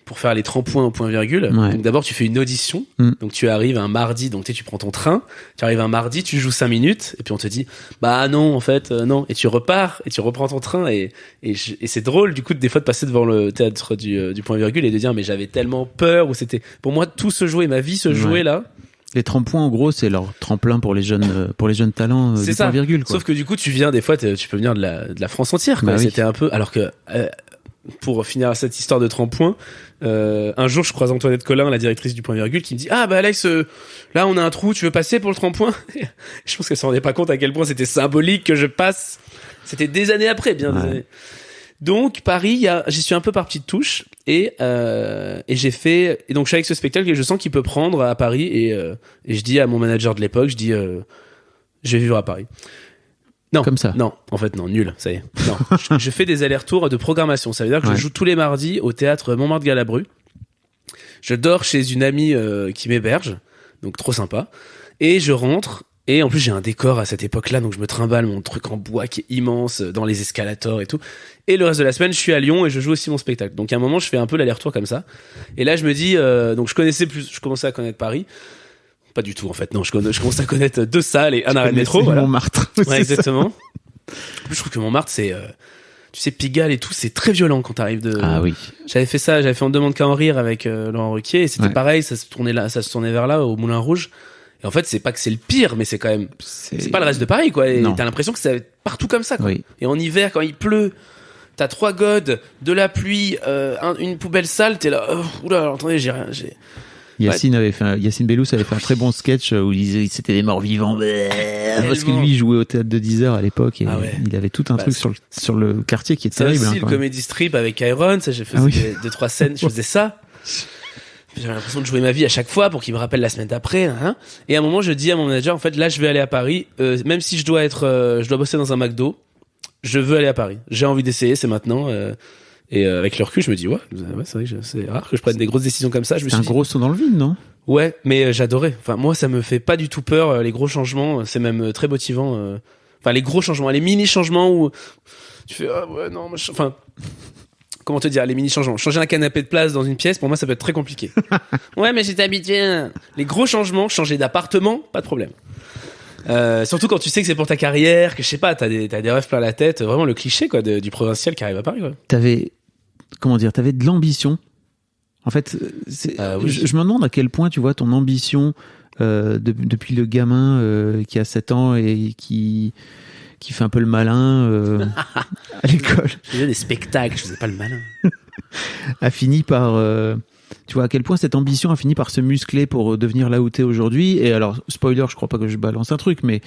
pour faire les 30 points au point virgule. Ouais. Donc d'abord tu fais une audition, donc tu arrives un mardi, donc tu prends ton train, tu arrives un mardi, tu joues 5 minutes, et puis on te dit bah non en fait non, et tu repars et tu reprends ton train, et c'est drôle du coup des fois de passer devant le théâtre du point virgule et de dire mais j'avais tellement peur, ou c'était pour moi tout se jouait, ma vie se jouait là. Les 30 points, en gros, c'est leur tremplin pour les jeunes talents du point virgule, quoi. Sauf que du coup, tu viens des fois, tu peux venir de la France entière, quoi. Bah oui. C'était un peu, alors que pour finir cette histoire de 30 points, un jour, je croise Antoinette Collin, la directrice du point virgule, qui me dit ah bah Alex, là on a un trou, tu veux passer pour le 30 points? Je pense qu'elle s'en rendait pas compte à quel point c'était symbolique que je passe. C'était des années après, bien des années. Donc Paris, j'y suis un peu par petites touches, et j'ai fait, et donc je suis avec ce spectacle et je sens qu'il peut prendre à Paris, et je dis à mon manager de l'époque, je dis je vais vivre à Paris. Non, comme ça. Non, en fait non, nul, ça y est. Non, je fais des allers-retours de programmation, ça veut dire que je joue tous les mardis au théâtre Montmartre-Galabru. Je dors chez une amie qui m'héberge, donc trop sympa, et je rentre. Et en plus, j'ai un décor à cette époque-là, donc je me trimballe mon truc en bois qui est immense dans les escalators et tout. Et le reste de la semaine, je suis à Lyon et je joue aussi mon spectacle. Donc à un moment, je fais un peu l'aller-retour comme ça. Et là, je me dis, donc je commençais à connaître Paris. Pas du tout, en fait. Non, je commence à connaître 2 salles et un arrêt de métro. Voilà. Montmartre. Ouais, exactement. En plus, je trouve que Montmartre, c'est, tu sais, Pigalle et tout, c'est très violent quand t'arrives de. Ah oui. J'avais fait On ne demande qu'à en rire avec Laurent Ruquier, et c'était pareil, ça se tournait vers là, au Moulin Rouge. Et en fait, c'est pas que c'est le pire, mais c'est quand même, c'est pas le reste de Paris, quoi. Et t'as l'impression que c'est partout comme ça, quoi. Oui. Et en hiver, quand il pleut, t'as 3 godes, de la pluie, une poubelle sale, t'es là, oula, alors, attendez, j'ai rien, Yacine Bellous avait fait un très bon sketch où il disait c'était des morts vivants, parce que lui il jouait au théâtre de 10 heures à l'époque, et il avait tout un truc sur le quartier qui est terrible. C'est aussi le comédie strip avec Iron, ça, j'ai fait 2-3 scènes, je faisais ça. J'avais l'impression de jouer ma vie à chaque fois pour qu'il me rappelle la semaine d'après, hein. Et à un moment, je dis à mon manager, en fait, là, je vais aller à Paris, même si je dois bosser dans un McDo, je veux aller à Paris. J'ai envie d'essayer, c'est maintenant, et avec le recul, je me dis, c'est vrai que c'est rare que je prenne des grosses décisions comme ça. C'est un gros saut dans le vide, non? Ouais, mais j'adorais. Enfin, moi, ça me fait pas du tout peur, les gros changements, c'est même très motivant. Enfin, les gros changements, les mini changements où tu fais, enfin, comment te dire, les mini changements. Changer un canapé de place dans une pièce, pour moi, ça peut être très compliqué. Ouais, mais j'étais habitué. Les gros changements, changer d'appartement, pas de problème. Surtout quand tu sais que c'est pour ta carrière, que je sais pas, t'as des rêves plein la tête, vraiment le cliché, quoi, du provincial qui arrive à Paris, quoi. T'avais de l'ambition. En fait, je me demande à quel point, tu vois, ton ambition, depuis le gamin, qui a 7 ans et qui fait un peu le malin à l'école. Je faisais des spectacles, je faisais pas le malin. A fini par... tu vois à quel point cette ambition a fini par se muscler pour devenir là où t'es aujourd'hui. Et alors, spoiler, je crois pas que je balance un truc, mais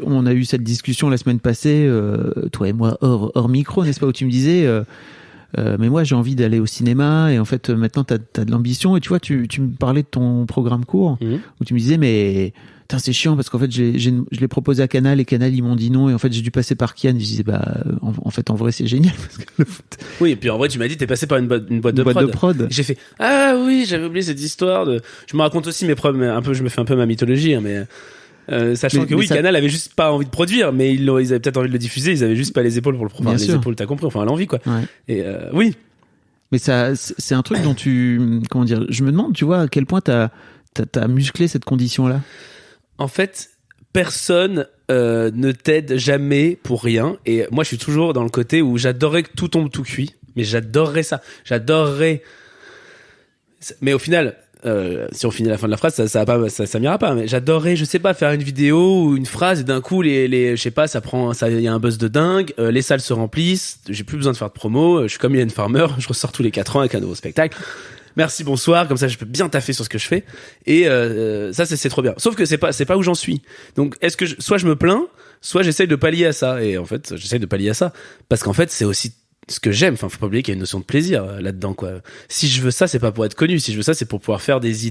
on a eu cette discussion la semaine passée, toi et moi, hors micro, n'est-ce pas, où tu me disais... mais moi j'ai envie d'aller au cinéma, et en fait maintenant t'as de l'ambition, et tu vois tu me parlais de ton programme court où tu me disais mais putain, c'est chiant parce qu'en fait, je l'ai proposé à Canal et Canal, ils m'ont dit non. Et en fait, j'ai dû passer par Kian. Et je disais, en fait, en vrai, c'est génial. Parce que le foot... Oui, et puis en vrai, tu m'as dit, t'es passé par une boîte de prod. Et j'ai fait, ah oui, j'avais oublié cette histoire de. Je me raconte aussi mes problèmes, un peu, je me fais un peu ma mythologie, hein, sachant que oui, Canal avait juste pas envie de produire, mais ils avaient peut-être envie de le diffuser, ils avaient juste pas les épaules pour le produire. Les épaules, t'as compris, enfin, l'envie, quoi. Ouais. Et oui. Mais ça, c'est un truc dont comment dire, je me demande, tu vois, à quel point t'as musclé cette condition-là. En fait, personne ne t'aide jamais pour rien. Et moi, je suis toujours dans le côté où j'adorerais que tout tombe tout cuit. Mais j'adorerais ça. J'adorerais. Mais au final, si on finit la fin de la phrase, ça m'ira pas. Mais j'adorerais, je sais pas, faire une vidéo ou une phrase et d'un coup, je sais pas, il y a un buzz de dingue, les salles se remplissent, j'ai plus besoin de faire de promo, je suis comme Mylène Farmer, je ressors tous les 4 ans avec un nouveau spectacle. Merci, bonsoir, comme ça je peux bien taffer sur ce que je fais. Et ça c'est trop bien. Sauf que c'est pas où j'en suis. Donc est-ce que soit je me plains, soit j'essaye de pallier à ça. Et en fait, j'essaye de pallier à ça parce qu'en fait, c'est aussi ce que j'aime. Enfin, faut pas oublier qu'il y a une notion de plaisir là-dedans, quoi. Si je veux ça, c'est pas pour être connu. Si je veux ça, c'est pour pouvoir faire mes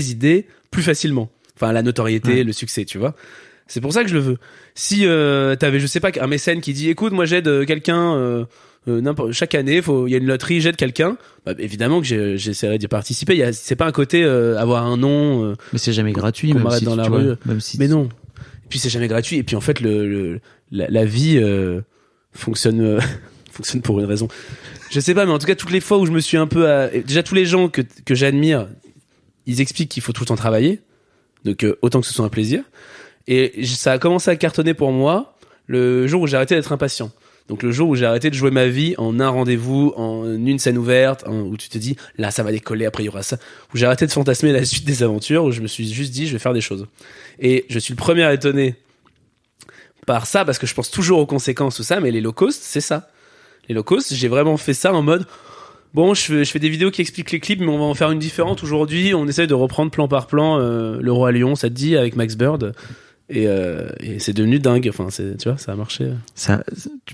idées plus facilement. Enfin, la notoriété, le succès, tu vois. C'est pour ça que je le veux. Si t'avais, je sais pas, un mécène qui dit, écoute, moi j'aide quelqu'un. Chaque année, il y a une loterie, j'aide quelqu'un. Évidemment que j'essaierai d'y participer. C'est pas un côté avoir un nom. Mais c'est jamais gratuit, même si dans la rue. Même si mais non. Et puis c'est jamais gratuit. Et puis en fait, la vie fonctionne pour une raison. Je sais pas, mais en tout cas, toutes les fois où je me suis un peu, déjà tous les gens que j'admire, ils expliquent qu'il faut tout le temps travailler. Donc autant que ce soit un plaisir. Et ça a commencé à cartonner pour moi le jour où j'ai arrêté d'être impatient. Donc le jour où j'ai arrêté de jouer ma vie en un rendez-vous, en une scène ouverte, où tu te dis là ça va décoller, après il y aura ça, où j'ai arrêté de fantasmer la suite des aventures, où je me suis juste dit je vais faire des choses. Et je suis le premier à étonner par ça parce que je pense toujours aux conséquences, tout ça, mais les low cost c'est ça. Les low cost, j'ai vraiment fait ça en mode bon, je fais des vidéos qui expliquent les clips, mais on va en faire une différente aujourd'hui. On essaye de reprendre plan par plan Le Roi Lion, ça te dit, avec Max Bird. Et c'est devenu dingue. Enfin, tu vois, ça a marché. Ça,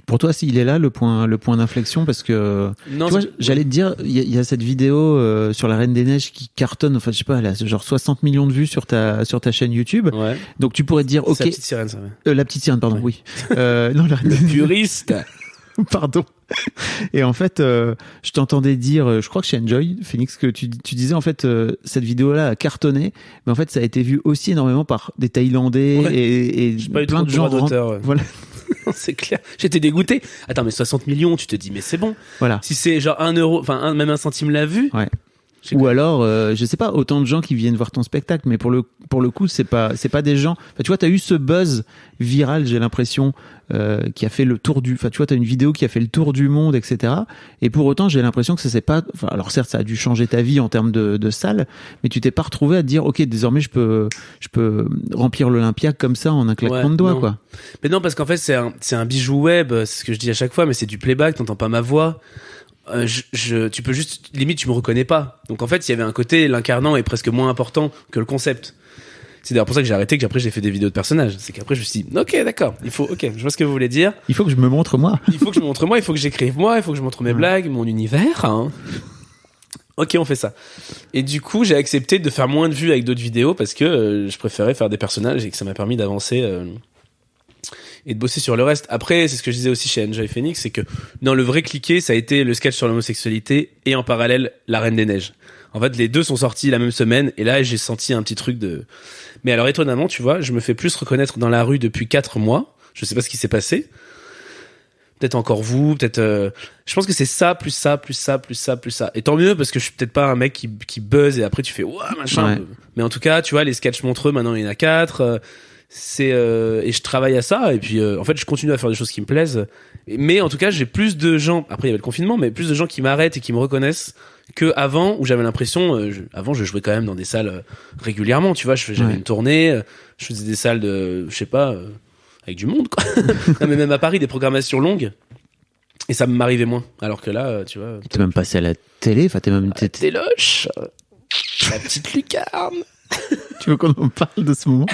pour toi, s'il est là le point d'inflexion, parce que non, tu vois, j'allais te dire, il y a cette vidéo sur la Reine des Neiges qui cartonne. Enfin, je sais pas, elle a genre 60 millions de vues sur ta chaîne YouTube. Ouais. Donc tu pourrais te dire, ok, c'est la petite sirène, ça. Ouais. La petite sirène, pardon. Ouais. Oui. Non, le puriste. Pardon. Et en fait, je t'entendais dire, je crois que chez Enjoy, Phoenix, que tu disais en fait, cette vidéo-là a cartonné, mais en fait, ça a été vu aussi énormément par des Thaïlandais et plein de gens. Ouais. Voilà. C'est clair. J'étais dégoûté. Attends, mais 60 millions, tu te dis, mais c'est bon. Voilà. Si c'est genre 1 euro, enfin même 1 centime la vue. Ouais. Ou alors, je sais pas, autant de gens qui viennent voir ton spectacle, mais pour le coup, c'est pas des gens. Enfin, tu vois, t'as eu ce buzz viral, j'ai l'impression, qui a fait le tour enfin, tu vois, t'as une vidéo qui a fait le tour du monde, etc. Et pour autant, j'ai l'impression que ça s'est pas. Enfin, alors certes, ça a dû changer ta vie en termes de salle, mais tu t'es pas retrouvé à te dire, ok, désormais, je peux remplir l'Olympia comme ça en un claquement de doigts, quoi. Mais non, parce qu'en fait, c'est un bijou web, c'est ce que je dis à chaque fois, mais c'est du playback, t'entends pas ma voix. Tu peux juste, limite, tu me reconnais pas. Donc en fait, il y avait un côté, l'incarnant est presque moins important que le concept. C'est d'ailleurs pour ça que j'ai arrêté, qu'après j'ai fait des vidéos de personnages. C'est qu'après je me suis dit, ok, d'accord, je vois ce que vous voulez dire. Il faut que je me montre moi. Il faut que je me montre moi, il faut que j'écrive moi, il faut que je montre mes blagues, mon univers. Hein. Ok, on fait ça. Et du coup, j'ai accepté de faire moins de vues avec d'autres vidéos parce que je préférais faire des personnages et que ça m'a permis d'avancer et de bosser sur le reste. Après, c'est ce que je disais aussi chez Enjoy Phoenix, c'est que dans le vrai cliqué, ça a été le sketch sur l'homosexualité et en parallèle La Reine des Neiges. En fait, les deux sont sortis la même semaine et là, j'ai senti un petit truc de... Mais alors, étonnamment, tu vois, je me fais plus reconnaître dans la rue depuis 4 mois. Je sais pas ce qui s'est passé. Peut-être encore vous, peut-être... Je pense que c'est ça, plus ça, plus ça, plus ça, plus ça. Et tant mieux, parce que je suis peut-être pas un mec qui buzz et après tu fais « Ouah, machin ouais. ». Mais en tout cas, tu vois, les sketchs montreux, maintenant il y en a 4... et je travaille à ça et puis en fait je continue à faire des choses qui me plaisent mais en tout cas j'ai plus de gens, après il y avait le confinement, mais plus de gens qui m'arrêtent et qui me reconnaissent que avant où j'avais l'impression avant je jouais quand même dans des salles régulièrement, tu vois, j'avais une tournée, je faisais des salles de je sais pas avec du monde quoi. Non, mais même à Paris des programmations longues et ça m'arrivait moins, alors que là tu vois t'es même passé à la télé, enfin t'es même téloche, la petite lucarne. Tu veux qu'on en parle de ce moment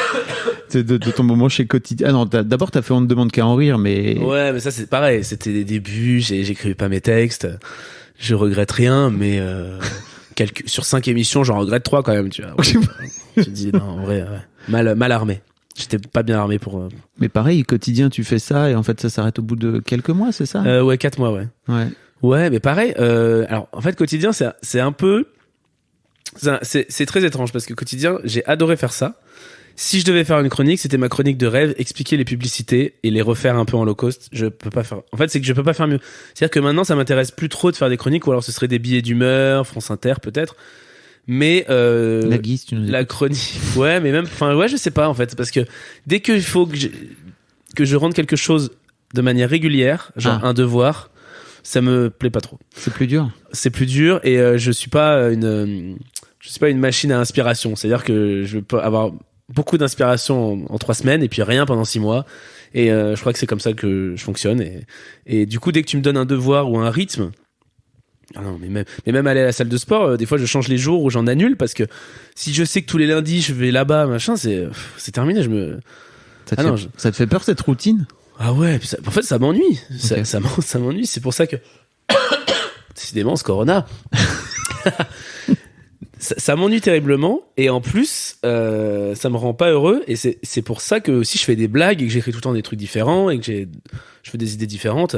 de ton moment chez Quotidien? Ah non, d'abord t'as fait On ne demande qu'à en rire, mais... Ouais, mais ça c'est pareil, c'était des débuts, j'écrivais pas mes textes, je regrette rien, mais sur 5 émissions, j'en regrette 3 quand même, tu vois. Tu te dis non, en vrai, mal armé. J'étais pas bien armé pour. Mais pareil, quotidien, tu fais ça et en fait, ça s'arrête au bout de quelques mois, c'est ça? Ouais, 4 mois, ouais. Ouais. Ouais, mais pareil. Alors, en fait, quotidien, c'est un peu. C'est très étrange parce que quotidien, j'ai adoré faire ça. Si je devais faire une chronique, c'était ma chronique de rêve, expliquer les publicités et les refaire un peu en low cost. Je peux pas faire. En fait, c'est que je peux pas faire mieux. C'est-à-dire que maintenant, ça m'intéresse plus trop de faire des chroniques, ou alors ce serait des billets d'humeur, France Inter peut-être. Mais La guise, tu nous dis. la chronique, ouais, mais même, enfin, ouais, je sais pas en fait, parce que dès qu'il faut que je rende quelque chose de manière régulière, genre un devoir, ça me plaît pas trop. C'est plus dur. C'est plus dur et je suis pas une machine à inspiration. C'est-à-dire que je peux avoir beaucoup d'inspiration en 3 semaines et puis rien pendant 6 mois. Et je crois que c'est comme ça que je fonctionne. Et du coup, dès que tu me donnes un devoir ou un rythme, ah non, mais même aller à la salle de sport, des fois je change les jours ou j'en annule parce que si je sais que tous les lundis je vais là-bas, machin, c'est terminé. Ça te fait peur cette routine? Ah ouais, puis en fait ça m'ennuie. Okay. Ça m'ennuie. C'est pour ça que décidément ce Corona. Ça m'ennuie terriblement et en plus ça me rend pas heureux et c'est pour ça que si je fais des blagues et que j'écris tout le temps des trucs différents et que je fais des idées différentes,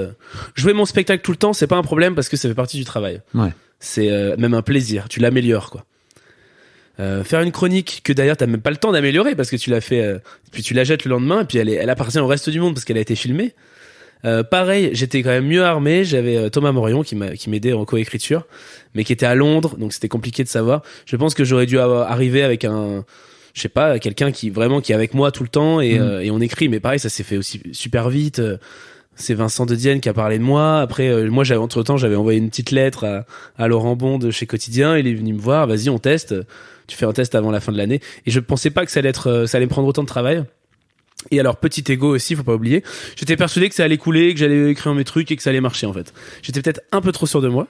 jouer mon spectacle tout le temps c'est pas un problème parce que ça fait partie du travail. Ouais. C'est même un plaisir, tu l'améliores quoi. Faire une chronique que d'ailleurs t'as même pas le temps d'améliorer parce que tu l'as fait puis tu la jettes le lendemain et puis elle appartient au reste du monde parce qu'elle a été filmée. Pareil, j'étais quand même mieux armé. J'avais Thomas Morion qui m'aidait en coécriture, mais qui était à Londres, donc c'était compliqué de savoir. Je pense que j'aurais dû arriver avec je sais pas, quelqu'un qui est avec moi tout le temps et on écrit. Mais pareil, ça s'est fait aussi super vite. C'est Vincent de Dienne qui a parlé de moi. Après, moi, entre-temps, j'avais envoyé une petite lettre à Laurent Bon de chez Quotidien. Il est venu me voir. Vas-y, on teste. Tu fais un test avant la fin de l'année. Et je pensais pas que ça allait me prendre autant de travail. Et alors, petit ego aussi, faut pas oublier. J'étais persuadé que ça allait couler, que j'allais écrire mes trucs et que ça allait marcher, en fait. J'étais peut-être un peu trop sûr de moi.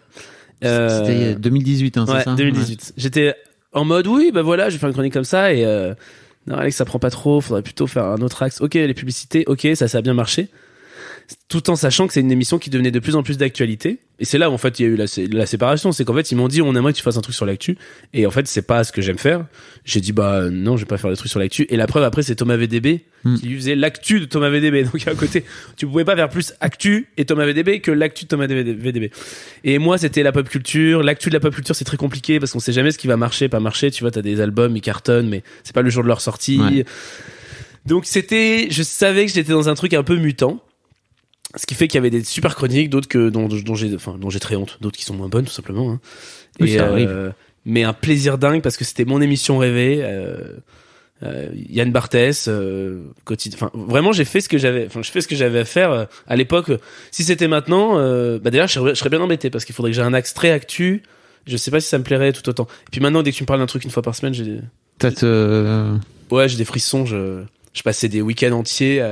C'était 2018, hein, ouais, c'est ça? 2018. Ouais. J'étais en mode, oui, bah voilà, je vais faire une chronique comme ça et non, Alex, ça prend pas trop, faudrait plutôt faire un autre axe. Ok, les publicités, ok, ça a bien marché. Tout en sachant que c'est une émission qui devenait de plus en plus d'actualité. Et c'est là où en fait il y a eu la séparation. C'est qu'en fait ils m'ont dit on aimerait que tu fasses un truc sur l'actu. Et en fait c'est pas ce que j'aime faire. J'ai dit bah non, je vais pas faire des trucs sur l'actu. Et la preuve après c'est Thomas VDB qui lui faisait l'actu de Thomas VDB. Donc à côté tu pouvais pas faire plus actu et Thomas VDB que l'actu de Thomas VDB. Et moi c'était la pop culture. L'actu de la pop culture c'est très compliqué parce qu'on sait jamais ce qui va marcher, pas marcher. Tu vois, t'as des albums, ils cartonnent, mais c'est pas le jour de leur sortie. Ouais. Donc je savais que j'étais dans un truc un peu mutant. Ce qui fait qu'il y avait des super chroniques, d'autres dont j'ai très honte, d'autres qui sont moins bonnes tout simplement. Hein. Oui, ça arrive. Mais un plaisir dingue parce que c'était mon émission rêvée. Yann Barthès, vraiment je fais ce que j'avais à faire à l'époque. Si c'était maintenant, d'ailleurs je serais bien embêté parce qu'il faudrait que j'ai un axe très actu. Je sais pas si ça me plairait tout autant. Et puis maintenant dès que tu me parles d'un truc une fois par semaine, j'ai des frissons. Je passais des week-ends entiers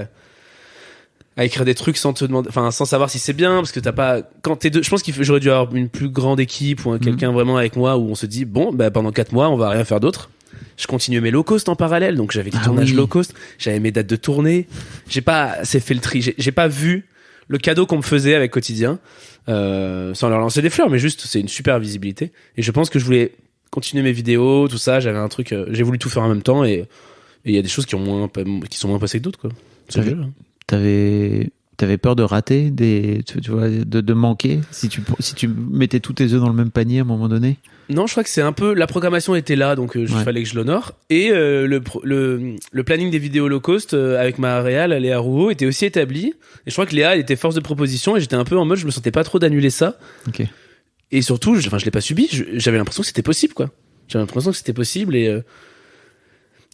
à écrire des trucs sans te demander, sans savoir si c'est bien, parce que t'as pas, quand t'es deux, je pense j'aurais dû avoir une plus grande équipe ou quelqu'un vraiment avec moi où on se dit, bon, pendant 4 mois, on va rien faire d'autre. Je continuais mes low cost en parallèle, donc j'avais des tournages low cost, j'avais mes dates de tournée. J'ai pas assez fait le tri, j'ai pas vu le cadeau qu'on me faisait avec Quotidien, sans leur lancer des fleurs, mais juste, c'est une super visibilité. Et je pense que je voulais continuer mes vidéos, tout ça, j'avais un truc, j'ai voulu tout faire en même temps et il y a des choses qui sont moins passées que d'autres, quoi. C'est le jeu, hein. T'avais peur de rater, tu vois, de manquer si tu mettais tous tes œufs dans le même panier à un moment donné? Non, je crois que c'est un peu, la programmation était là, donc il fallait que je l'honore. Et le planning des vidéos low cost avec ma réal, Léa Rouault, était aussi établi. Et je crois que Léa elle était force de proposition et j'étais un peu en mode, je me sentais pas trop d'annuler ça. Okay. Et surtout, je l'ai pas subi. J'avais l'impression que c'était possible, quoi. J'avais l'impression que c'était possible et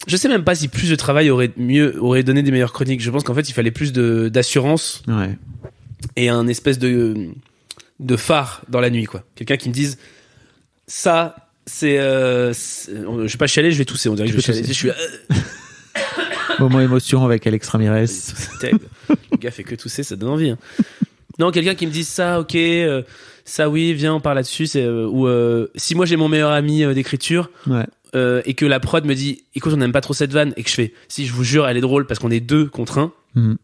je sais même pas si plus de travail aurait donné des meilleures chroniques. Je pense qu'en fait, il fallait plus d'assurance et un espèce de phare dans la nuit, quoi. Quelqu'un qui me dise ça, je vais pas chialer, je vais tousser. On dirait que je vais chialer. Je suis moment émotion avec Alex Ramirez. C'est terrible. Le gars fait que tousser, ça donne envie. Hein. Non, quelqu'un qui me dise ça, ok, ça oui, viens, on parle là-dessus. Ou si moi j'ai mon meilleur ami d'écriture. Ouais. Et que la prod me dit écoute on n'aime pas trop cette vanne et que je fais si je vous jure elle est drôle parce qu'on est 2 contre 1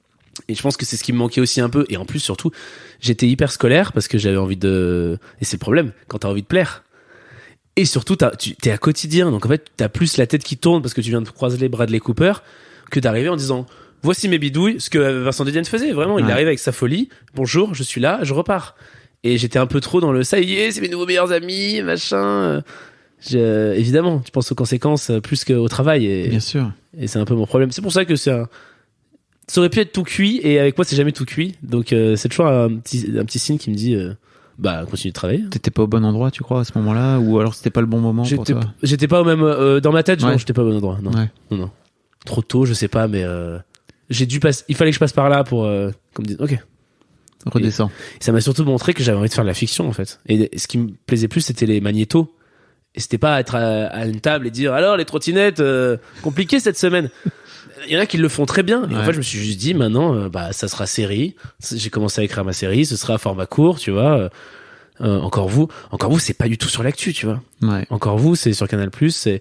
et je pense que c'est ce qui me manquait aussi un peu et en plus surtout j'étais hyper scolaire parce que j'avais envie et c'est le problème quand t'as envie de plaire Et surtout, t'es à quotidien, donc en fait, t'as plus la tête qui tourne parce que tu viens de croiser les Bradley Cooper que d'arriver en disant voici mes bidouilles, ce que Vincent Dedienne faisait vraiment. Il arrive avec sa folie. Bonjour, je suis là, je repars. Et j'étais un peu trop dans le ça y est, c'est mes nouveaux meilleurs amis, machin. Évidemment, tu penses aux conséquences plus qu'au travail. Et, bien sûr. Et c'est un peu mon problème. C'est pour ça que ça aurait pu être tout cuit et avec moi, c'est jamais tout cuit. Donc c'est toujours un petit signe qui me dit. Continue de travailler. T'étais pas au bon endroit, tu crois, à ce moment-là, ou alors c'était pas le bon moment pour toi? J'étais pas au même dans ma tête, non, j'étais pas au bon endroit. Non. Ouais. Non. Trop tôt, je sais pas, mais j'ai dû passer. Il fallait que je passe par là pour comme dire. Ok. Redescends. Et ça m'a surtout montré que j'avais envie de faire de la fiction en fait. Et ce qui me plaisait plus, c'était les magnétos. Et c'était pas être à une table et dire alors les trottinettes compliquées cette semaine. Il y en a qui le font très bien. Et en fait, je me suis juste dit maintenant, ça sera série. J'ai commencé à écrire ma série, ce sera à format court, tu vois. Encore vous, c'est pas du tout sur l'actu, tu vois. Ouais. Encore vous, c'est sur Canal+. C'est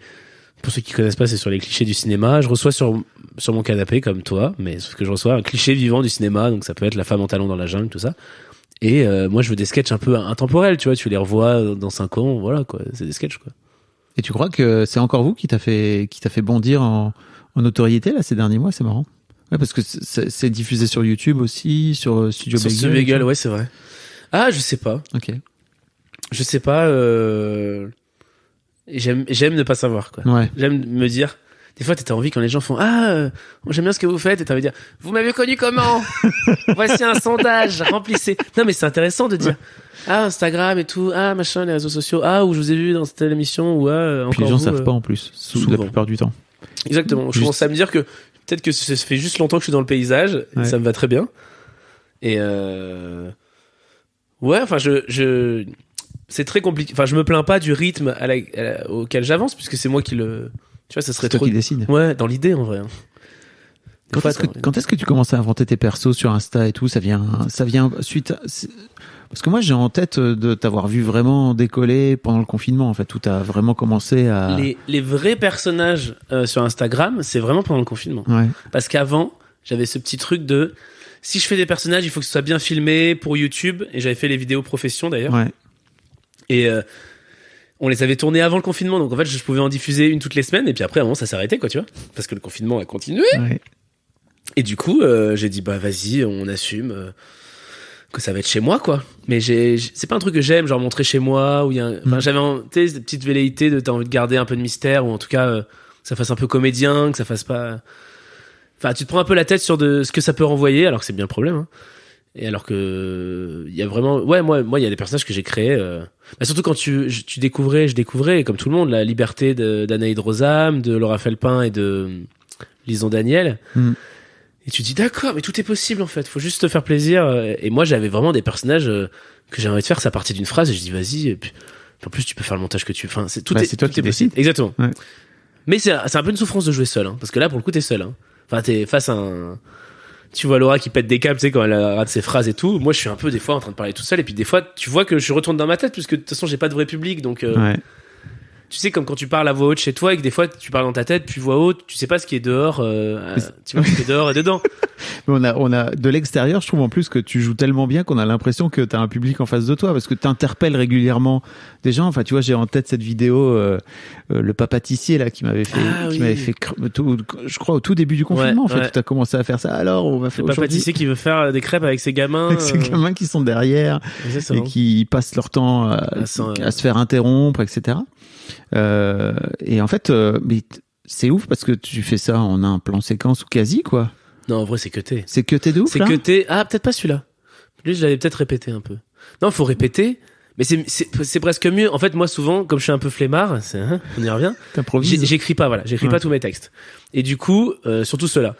pour ceux qui connaissent pas, c'est sur les clichés du cinéma. Je reçois sur mon canapé comme toi, mais sauf que je reçois un cliché vivant du cinéma, donc ça peut être la femme en talons dans la jungle, tout ça. Et moi, je veux des sketchs un peu intemporels, tu vois. Tu les revois dans 5 ans, voilà quoi. C'est des sketchs quoi. Et tu crois que c'est encore vous qui t'a fait bondir en notoriété là ces derniers mois? C'est marrant. Ouais, parce que c'est diffusé sur YouTube aussi, sur Studio Bagel. Sur Bagel, ouais, c'est vrai. Ah, je sais pas. Ok. Je sais pas. J'aime ne pas savoir quoi. Ouais. J'aime me dire. Des fois, t'as envie quand les gens font j'aime bien ce que vous faites, et t'as envie de dire vous m'avez connu comment? Voici un sondage, remplissez. Non mais c'est intéressant de dire Instagram et tout, machin, les réseaux sociaux, où je vous ai vu dans cette émission, ou encore. Puis les gens vous, savent pas en plus, la plupart du temps. Exactement. Je commence à me dire que peut-être que ça fait juste longtemps que je suis dans le paysage, et ça me va très bien. Et ouais, enfin c'est très compliqué. Enfin, je me plains pas du rythme auquel j'avance, puisque c'est moi qui le. Tu vois, ça serait toi qui décide. Ouais, dans l'idée en vrai. Quand est-ce que tu commences à inventer tes persos sur Insta et tout? Ça vient suite. Parce que moi, j'ai en tête de t'avoir vu vraiment décoller pendant le confinement, en fait, où t'as vraiment commencé à. Les vrais personnages sur Instagram, c'est vraiment pendant le confinement. Ouais. Parce qu'avant, j'avais ce petit truc de si je fais des personnages, il faut que ce soit bien filmé pour YouTube. Et j'avais fait les vidéos profession d'ailleurs. Ouais. Et on les avait tournés avant le confinement, donc en fait, je pouvais en diffuser une toutes les semaines. Et puis après, à un moment, ça s'est arrêté, quoi, tu vois, parce que le confinement a continué. Ouais. Et du coup, j'ai dit vas-y, on assume. Que ça va être chez moi quoi, mais c'est pas un truc que j'aime, genre montrer chez moi où il y a j'avais des petites velléités de t'as envie de garder un peu de mystère, ou en tout cas que ça fasse un peu comédien, que ça fasse pas, enfin tu te prends un peu la tête sur de ce que ça peut renvoyer, alors que c'est bien le problème, hein. Et alors que il y a vraiment moi il y a des personnages que j'ai créés surtout quand je découvrais comme tout le monde la liberté d'Anaïd Rosam, de Laura Felpin et de Lison Daniel. Et tu te dis d'accord, mais tout est possible en fait, faut juste te faire plaisir. Et moi j'avais vraiment des personnages que j'avais envie de faire, ça partait d'une phrase et je dis vas-y, et puis en plus tu peux faire le montage que tu veux, enfin c'est c'est toi qui décides. Exactement. Ouais. Mais c'est un peu une souffrance de jouer seul, hein, parce que là pour le coup t'es seul, hein. Enfin t'es face à tu vois Laura qui pète des câbles, tu sais, quand elle rate ses phrases et tout. Moi je suis un peu des fois en train de parler tout seul, et puis des fois tu vois que je retourne dans ma tête, puisque de toute façon j'ai pas de vrai public, donc tu sais, comme quand tu parles à voix haute chez toi et que des fois tu parles dans ta tête puis voix haute, tu sais pas ce qui est dehors, tu vois ce qui est dehors et dedans. Mais on a de l'extérieur, je trouve en plus que tu joues tellement bien qu'on a l'impression que t'as un public en face de toi, parce que t'interpelles régulièrement des gens. Enfin, tu vois, j'ai en tête cette vidéo, le pâtissier là qui m'avait fait je crois au tout début du confinement, en fait, où t'as commencé à faire ça. Alors, on va faire le pâtissier qui veut faire des crêpes avec ses gamins. Avec ses gamins qui sont derrière et qui passent leur temps à se faire interrompre, etc. Et en fait, mais c'est ouf parce que tu fais ça en un plan séquence ou quasi quoi. Non, en vrai, c'est cuté. C'est cuté de ouf. C'est cuté. Ah, peut-être pas celui-là. Lui, je l'avais peut-être répété un peu. Non, faut répéter. Mais c'est presque mieux. En fait, moi, souvent, comme je suis un peu flemmard, on y revient. T'improvises. J'écris pas, voilà. J'écris pas tous mes textes. Et du coup, surtout ceux-là.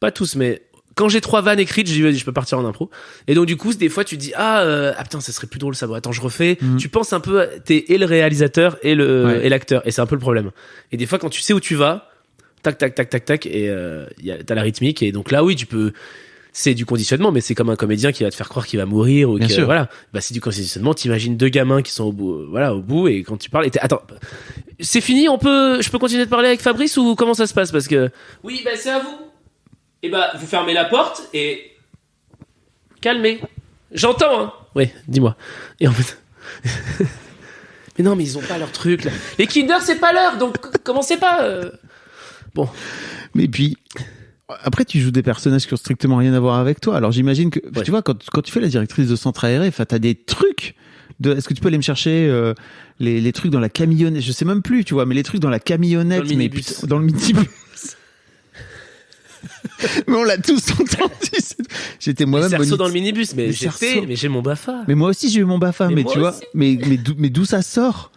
Pas tous, mais quand j'ai 3 vannes écrites, je dis, vas-y, je peux partir en impro. Et donc, du coup, des fois, tu dis, putain, ça serait plus drôle, ça. Bon, attends, je refais. Tu penses un peu, t'es et le réalisateur et l'acteur. Et c'est un peu le problème. Et des fois, quand tu sais où tu vas, tac, tac, tac, tac, tac, et t'as la rythmique. Et donc là, oui, tu peux, c'est du conditionnement, mais c'est comme un comédien qui va te faire croire qu'il va mourir ou que, voilà. Bah, c'est du conditionnement. T'imagines 2 gamins qui sont au bout, et quand tu parles, attends, c'est fini, je peux continuer de parler avec Fabrice ou comment ça se passe? Parce que, oui, bah, c'est à vous. Et bah, vous fermez la porte et calmez. J'entends, hein. Oui, dis-moi. Et en fait, Mais non, mais ils ont pas leur truc, là. Les Kinder, c'est pas l'heure, donc commencez pas. Bon. Mais puis, après, tu joues des personnages qui ont strictement rien à voir avec toi. Alors, j'imagine que, Ouais. tu vois, quand tu fais la directrice de centre aéré, t'as des trucs est-ce que tu peux aller me chercher les trucs dans la camionnette? Je sais même plus, tu vois, mais les trucs dans la camionnette, Dans le minibus. dans le minibus. Mais on l'a tous entendu. J'étais Les moi-même cerceaux dans le minibus, mais Les j'ai cerceaux. mais j'ai mon BAFA. Mais moi aussi, j'ai eu mon BAFA, Mais mais moi tu vois, aussi. mais d'où ça sort?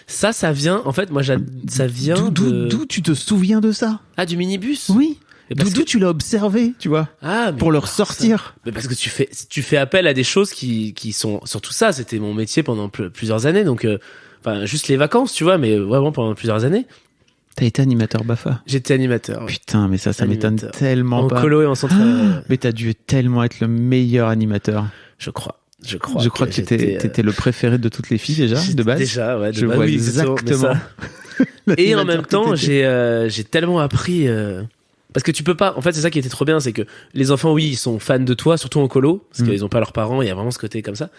Ça vient, en fait, moi, ça vient D'où tu te souviens de ça? Ah, du minibus? Oui. Mais parce D'où que- tu l'as observé, tu vois, Ah, mais pour le ça- ressortir. Mais parce que tu fais appel à des choses qui sont surtout ça. C'était mon métier pendant plusieurs années, donc enfin juste les vacances, tu vois, mais vraiment pendant plusieurs années, T'as été animateur BAFA. j'étais animateur. Ouais. Putain, mais ça m'étonne Animateur. tellement En pas. colo et en centre. Mais t'as dû tellement être le meilleur animateur. Je crois. Je crois que j'étais, t'étais le préféré de toutes les filles déjà, j'étais de base. Déjà, ouais, de Je base, vois oui, exactement. exactement. Et en l'animateur même que temps, t'étais. j'ai tellement appris. Parce que tu peux pas. En fait, c'est ça qui était trop bien, c'est que les enfants, oui, ils sont fans de toi, surtout en colo, parce qu'ils ont pas leurs parents. Il y a vraiment ce côté comme ça.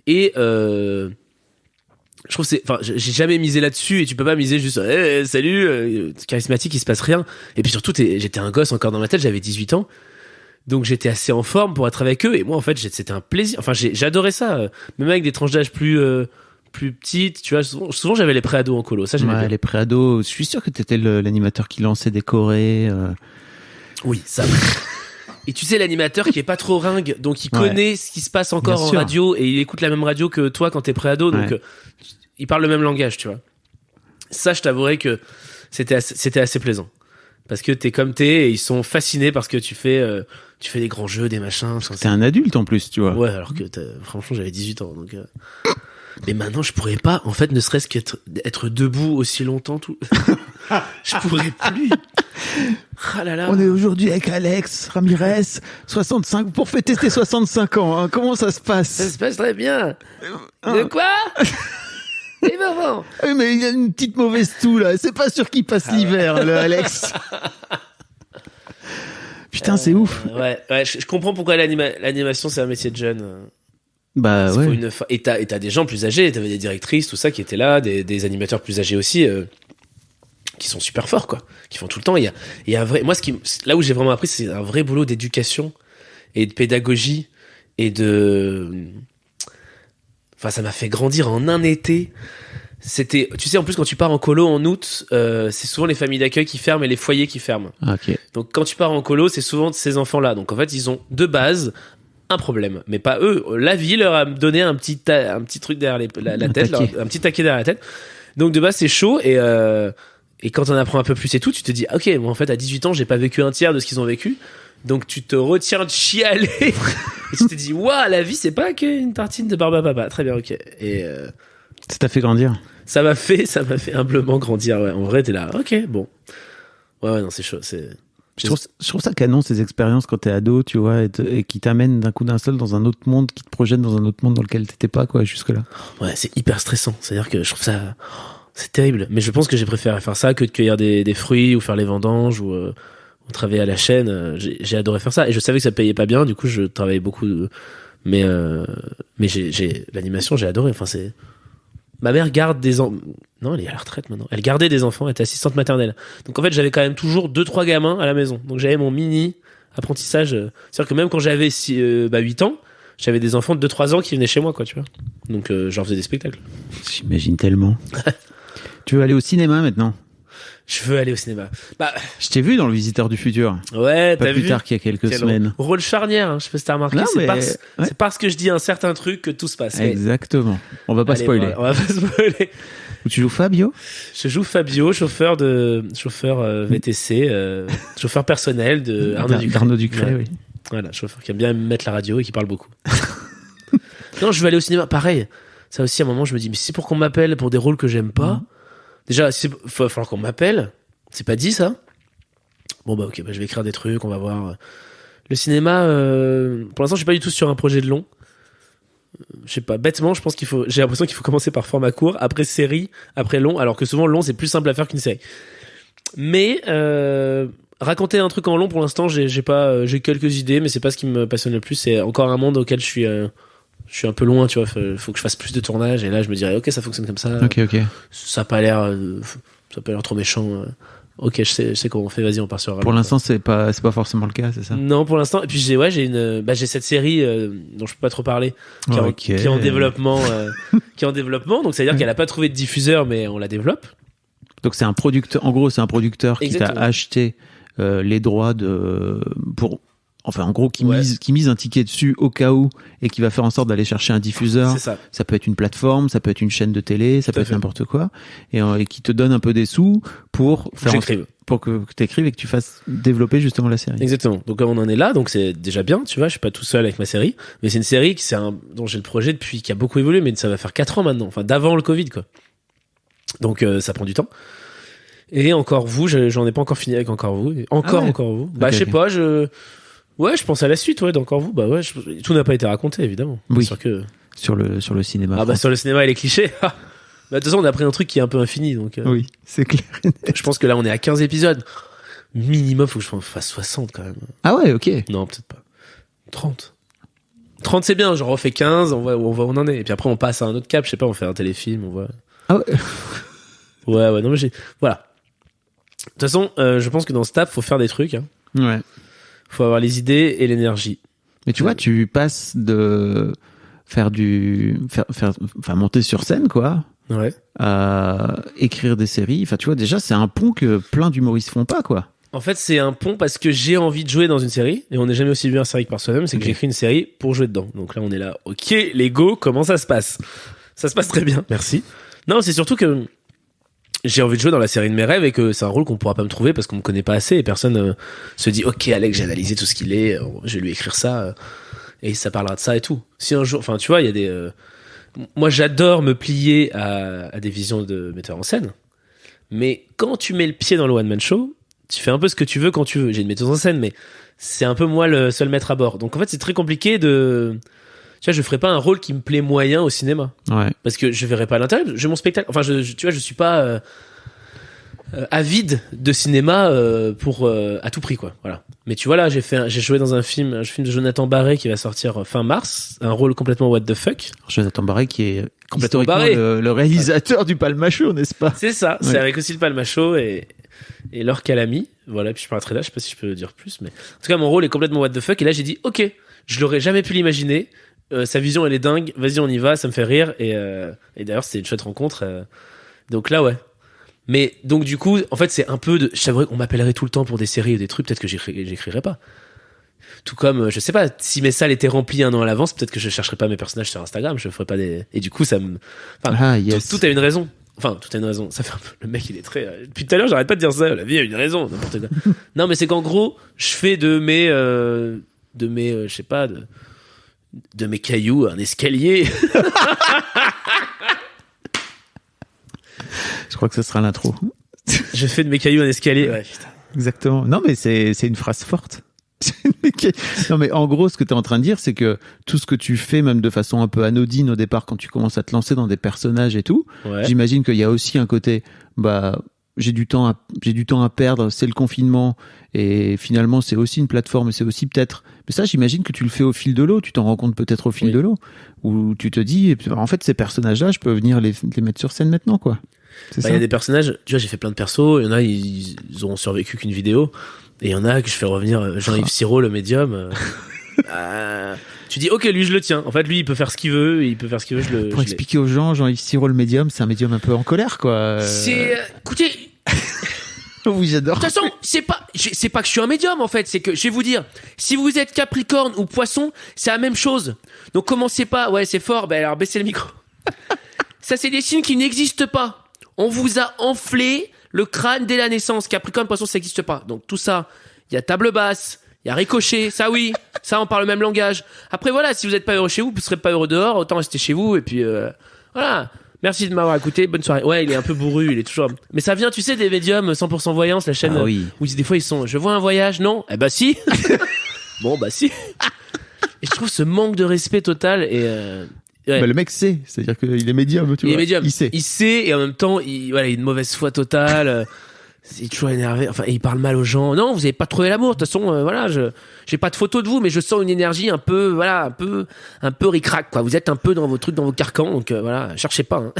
Et je trouve j'ai jamais misé là-dessus, et tu peux pas miser juste salut, charismatique, il se passe rien. Et puis surtout, j'étais un gosse encore dans ma tête, j'avais 18 ans. Donc j'étais assez en forme pour être avec eux, et moi en fait c'était un plaisir. Enfin j'adorais ça, même avec des tranches d'âge plus petites, tu vois. Souvent j'avais les préados en colo, ça j'aimais Ouais, bien. les préados, je suis sûr que t'étais l'animateur qui lançait des chorés. Oui, ça. Et tu sais, l'animateur qui est pas trop ringue, donc il Ouais. connaît ce qui se passe encore Bien en sûr. radio, et il écoute la même radio que toi quand t'es préado, donc Ouais. il parle le même langage, tu vois. Ça, je t'avouerais que c'était assez plaisant. Parce que t'es comme t'es, et ils sont fascinés parce que tu fais des grands jeux, des machins. T'es un adulte en plus, tu vois. Ouais, alors que franchement, j'avais 18 ans, donc. Mais maintenant, je pourrais pas, en fait, ne serait-ce qu'être debout aussi longtemps, tout. Je pourrais plus. Ah là là. On est aujourd'hui avec Alex Ramirez, 65, pour fêter tes 65 ans. Hein. Comment ça se Ça passe? se passe très bien. De quoi? Et maman. Oui, mais il y a une petite mauvaise toux là. C'est pas sûr qu'il passe l'hiver, le Alex. Putain, c'est ouf. Ouais, je comprends pourquoi l'animation c'est un métier de jeune. Bah Il faut ouais. et t'as des gens plus âgés, t'avais des directrices, tout ça qui étaient là, des animateurs plus âgés aussi, qui sont super forts quoi, qui font tout le temps. Il y a un vrai, moi là où j'ai vraiment appris, c'est un vrai boulot d'éducation et de pédagogie et enfin ça m'a fait grandir en un été. C'était, tu sais, en plus quand tu pars en colo en août, c'est souvent les familles d'accueil qui ferment et les foyers qui ferment. Ah, ok. Donc quand tu pars en colo, c'est souvent ces enfants-là. Donc en fait, ils ont de base un problème, mais pas eux. La vie leur a donné un petit truc derrière la tête, taquet. un petit taquet derrière la tête. Donc de base, c'est chaud et quand on apprend un peu plus et tout, tu te dis ok, bon en fait à 18 ans, j'ai pas vécu un tiers de ce qu'ils ont vécu. Donc tu te retiens de chialer et tu te dis waouh, la vie c'est pas qu'une tartine de barbe à papa. Très bien, ok. Et Ça t'a fait grandir. ça m'a fait humblement grandir. Ouais, en vrai, t'es là. Ok, bon. Ouais, non, c'est chaud. Je trouve ça canon, ces expériences quand t'es ado, tu vois, et qui t'amènent d'un coup d'un seul dans un autre monde, qui te projette dans un autre monde dans lequel t'étais pas, quoi, jusque-là. Ouais, c'est hyper stressant. C'est-à-dire que je trouve ça, c'est terrible. Mais je pense que j'ai préféré faire ça que de cueillir des fruits ou faire les vendanges ou travailler à la chaîne. J'ai adoré faire ça et je savais que ça payait pas bien. Du coup, je travaillais beaucoup. Mais l'animation, j'ai adoré. Enfin, c'est. Ma mère garde des enfants. Non, elle est à la retraite maintenant. Elle gardait des enfants, elle était assistante maternelle. Donc en fait, j'avais quand même toujours 2-3 gamins à la maison. Donc j'avais mon mini apprentissage. C'est-à-dire que même quand j'avais 8 ans, j'avais des enfants de 2-3 ans qui venaient chez moi, quoi, tu vois. Donc je leur faisais des spectacles. J'imagine tellement. Tu veux aller au cinéma maintenant? Je veux aller au cinéma. Bah, Je t'ai vu dans Le Visiteur du Futur. ouais, Pas t'as plus vu. tard qu'il y a quelques Quel semaines. rôle charnière, hein. Je sais pas si t'as remarqué. Non, C'est mais- c'est parce que je dis un certain truc que tout se passe. Ouais. Exactement. On va pas Allez, spoiler. voilà, on va pas spoiler. Où tu joues Fabio? Je joue Fabio, chauffeur VTC, chauffeur personnel de Arnaud Ducré. Arnaud Ducré, Ouais. oui. Voilà, chauffeur qui aime bien mettre la radio et qui parle beaucoup. Non, je veux aller au cinéma. Pareil. Ça aussi, à un moment, je me dis, mais si c'est pour qu'on m'appelle pour des rôles que j'aime pas. Déjà, il va falloir qu'on m'appelle. C'est pas dit, ça? Bon, bah, ok, bah, je vais écrire des trucs, on va voir. Le cinéma, pour l'instant, je suis pas du tout sur un projet de long. Je sais pas, bêtement, j'ai l'impression qu'il faut commencer par format court, après série, après long, alors que souvent, long, c'est plus simple à faire qu'une série. Mais, raconter un truc en long, pour l'instant, j'ai quelques idées, mais c'est pas ce qui me passionne le plus. C'est encore un monde auquel je Je suis un peu loin, tu vois. Faut que je fasse plus de tournage. Et là, je me dirais, ok, ça fonctionne comme ça. Ok. Ça a pas l'air trop méchant. Ok, je sais comment on fait. Vas-y, on part sur. Pour l'instant, c'est pas forcément le cas, c'est ça? Non, pour l'instant. Et puis j'ai cette série dont je peux pas trop parler, qui est en développement, Donc ça veut dire qu'elle a pas trouvé de diffuseur, mais on la développe. Donc c'est un producteur. En gros, c'est un producteur qui t'a acheté les droits qui mise un ticket dessus au cas où et qui va faire en sorte d'aller chercher un diffuseur. C'est ça. Ça peut être une plateforme, ça peut être une chaîne de télé, ça peut être n'importe quoi, et qui te donne un peu des sous pour que t'écrives et que tu fasses développer justement la série. Exactement. Donc on en est là, donc c'est déjà bien, tu vois. Je suis pas tout seul avec ma série, mais c'est une série dont j'ai le projet depuis qui a beaucoup évolué, mais ça va faire 4 ans maintenant, enfin d'avant le Covid quoi. Donc ça prend du temps. Et Encore vous, j'en ai pas encore fini avec Encore vous. Encore vous. Bah je sais pas, je pense à la suite, d'Encore vous. Bah ouais, tout n'a pas été raconté, évidemment. Oui. Sûr que... Sur le cinéma. Ah bah sur le cinéma et les clichés. Bah de toute façon, on a pris un truc qui est un peu infini, donc. Oui, c'est clair. Je pense que là, on est à 15 épisodes. Minimum, faut que je fasse 60 quand même. Ah ouais, ok. Non, peut-être pas. 30. 30 c'est bien, j'en refais 15, on voit où on en est. Et puis après, on passe à un autre cap, je sais pas, on fait un téléfilm, on voit. Ah ouais. Ouais, non mais voilà. De toute façon, je pense que dans ce taf, faut faire des trucs. Hein. Ouais. Faut avoir les idées et l'énergie. Mais tu vois, tu passes de monter sur scène, quoi. Ouais. À écrire des séries. Enfin, tu vois, déjà, c'est un pont que plein d'humoristes font pas, quoi. En fait, c'est un pont parce que j'ai envie de jouer dans une série et on n'est jamais aussi bien série que par soi-même. C'est que j'écris une série pour jouer dedans. Donc là, on est là. Ok, les go, comment ça se passe? Ça se passe très bien. Merci. Non, c'est surtout que j'ai envie de jouer dans la série de mes rêves et que c'est un rôle qu'on pourra pas me trouver parce qu'on me connaît pas assez et personne se dit ok Alex, j'ai analysé tout ce qu'il est, je vais lui écrire ça et ça parlera de ça et tout. Si un jour, enfin tu vois, il y a des moi j'adore me plier à des visions de metteurs en scène, mais quand tu mets le pied dans le one man show, tu fais un peu ce que tu veux quand tu veux. J'ai une metteuse en scène, mais c'est un peu moi le seul maître à bord. Donc en fait c'est très compliqué de... Tu vois, je ferais pas un rôle qui me plaît moyen au cinéma. Ouais. Parce que je verrais pas l'intérêt. J'ai mon spectacle. Enfin, tu vois, je suis pas avide de cinéma pour à tout prix, quoi. Voilà. Mais tu vois là, j'ai joué dans un film de Jonathan Barré qui va sortir fin mars, un rôle complètement what the fuck. Jonathan Barré qui est complètement barré. Le réalisateur du Palmacho, n'est-ce pas? C'est ça. Ouais. C'est avec aussi le Palmacho et Laure Calamy. Voilà. Puis je parlerai là. Je sais pas si je peux dire plus, mais en tout cas, mon rôle est complètement what the fuck. Et là, j'ai dit, ok, je l'aurais jamais pu l'imaginer. Sa vision elle est dingue, vas-y on y va, ça me fait rire et d'ailleurs c'était une chouette rencontre donc là ouais. Mais donc du coup en fait c'est un peu de, je savais qu'on m'appellerait tout le temps pour des séries ou des trucs, peut-être que j'écrirais pas. Tout comme je sais pas, si mes salles étaient remplies un an à l'avance, peut-être que je chercherais pas mes personnages sur Instagram, je ferais pas des, et du coup ça me, enfin yes. tout a une raison. Enfin, tout a une raison. Ça fait un peu... Le mec, il est très... Depuis tout à l'heure, j'arrête pas de dire ça. La vie a une raison. N'importe quoi. Non, mais c'est qu'en gros, je fais de mes je sais pas, de mes cailloux un escalier. Je crois que ce sera l'intro. Je fais de mes cailloux un escalier. Ouais, putain. Exactement. Non, mais c'est une phrase forte. Non, mais en gros, ce que tu es en train de dire, c'est que tout ce que tu fais, même de façon un peu anodine au départ, quand tu commences à te lancer dans des personnages et tout, ouais. J'imagine qu'il y a aussi un côté, j'ai du temps à perdre, c'est le confinement, et finalement, c'est aussi une plateforme, c'est aussi peut-être, mais ça, j'imagine que tu le fais au fil de l'eau, tu t'en rends compte peut-être au fil de l'eau, où tu te dis, en fait, ces personnages-là, je peux venir les mettre sur scène maintenant, quoi. Il y a des personnages, tu vois, j'ai fait plein de persos, il y en a, ils ont survécu qu'une vidéo, et il y en a que je fais revenir Jean-Yves Siro, le médium. Tu dis, ok, lui, je le tiens. En fait, lui, il peut faire ce qu'il veut, Pour expliquer aux gens, Jean-Yves Siro, le médium, c'est un médium un peu en colère, quoi. Écoutez. Oui, j'adore. De toute façon, c'est pas que je suis un médium, en fait, c'est que, je vais vous dire, si vous êtes Capricorne ou Poisson, c'est la même chose. Donc, commencez pas, ouais, c'est fort, alors baissez le micro. Ça, c'est des signes qui n'existent pas. On vous a enflé le crâne dès la naissance. Capricorne, Poisson, ça n'existe pas. Donc, tout ça, il y a table basse, il y a ricochet, ça oui, ça on parle le même langage. Après voilà, si vous n'êtes pas heureux chez vous, vous serez pas heureux dehors, autant rester chez vous et puis voilà. Merci de m'avoir écouté, bonne soirée. Ouais, il est un peu bourru, il est toujours... Mais ça vient, tu sais, des médiums 100% voyance, la chaîne où des fois ils sont, je vois un voyage, non? Eh bah si. Bon bah si. Et je trouve ce manque de respect total et ouais. Le mec sait, c'est-à-dire qu'il est médium, tu vois. Il est médium. Il sait et en même temps, il a une mauvaise foi totale. C'est toujours énervé. Enfin, et il parle mal aux gens. Non, vous avez pas trouvé l'amour. De toute façon, voilà, j'ai pas de photo de vous, mais je sens une énergie un peu, voilà, un peu ric-rac, quoi. Vous êtes un peu dans vos trucs, dans vos carcans, donc voilà, cherchez pas. Hein.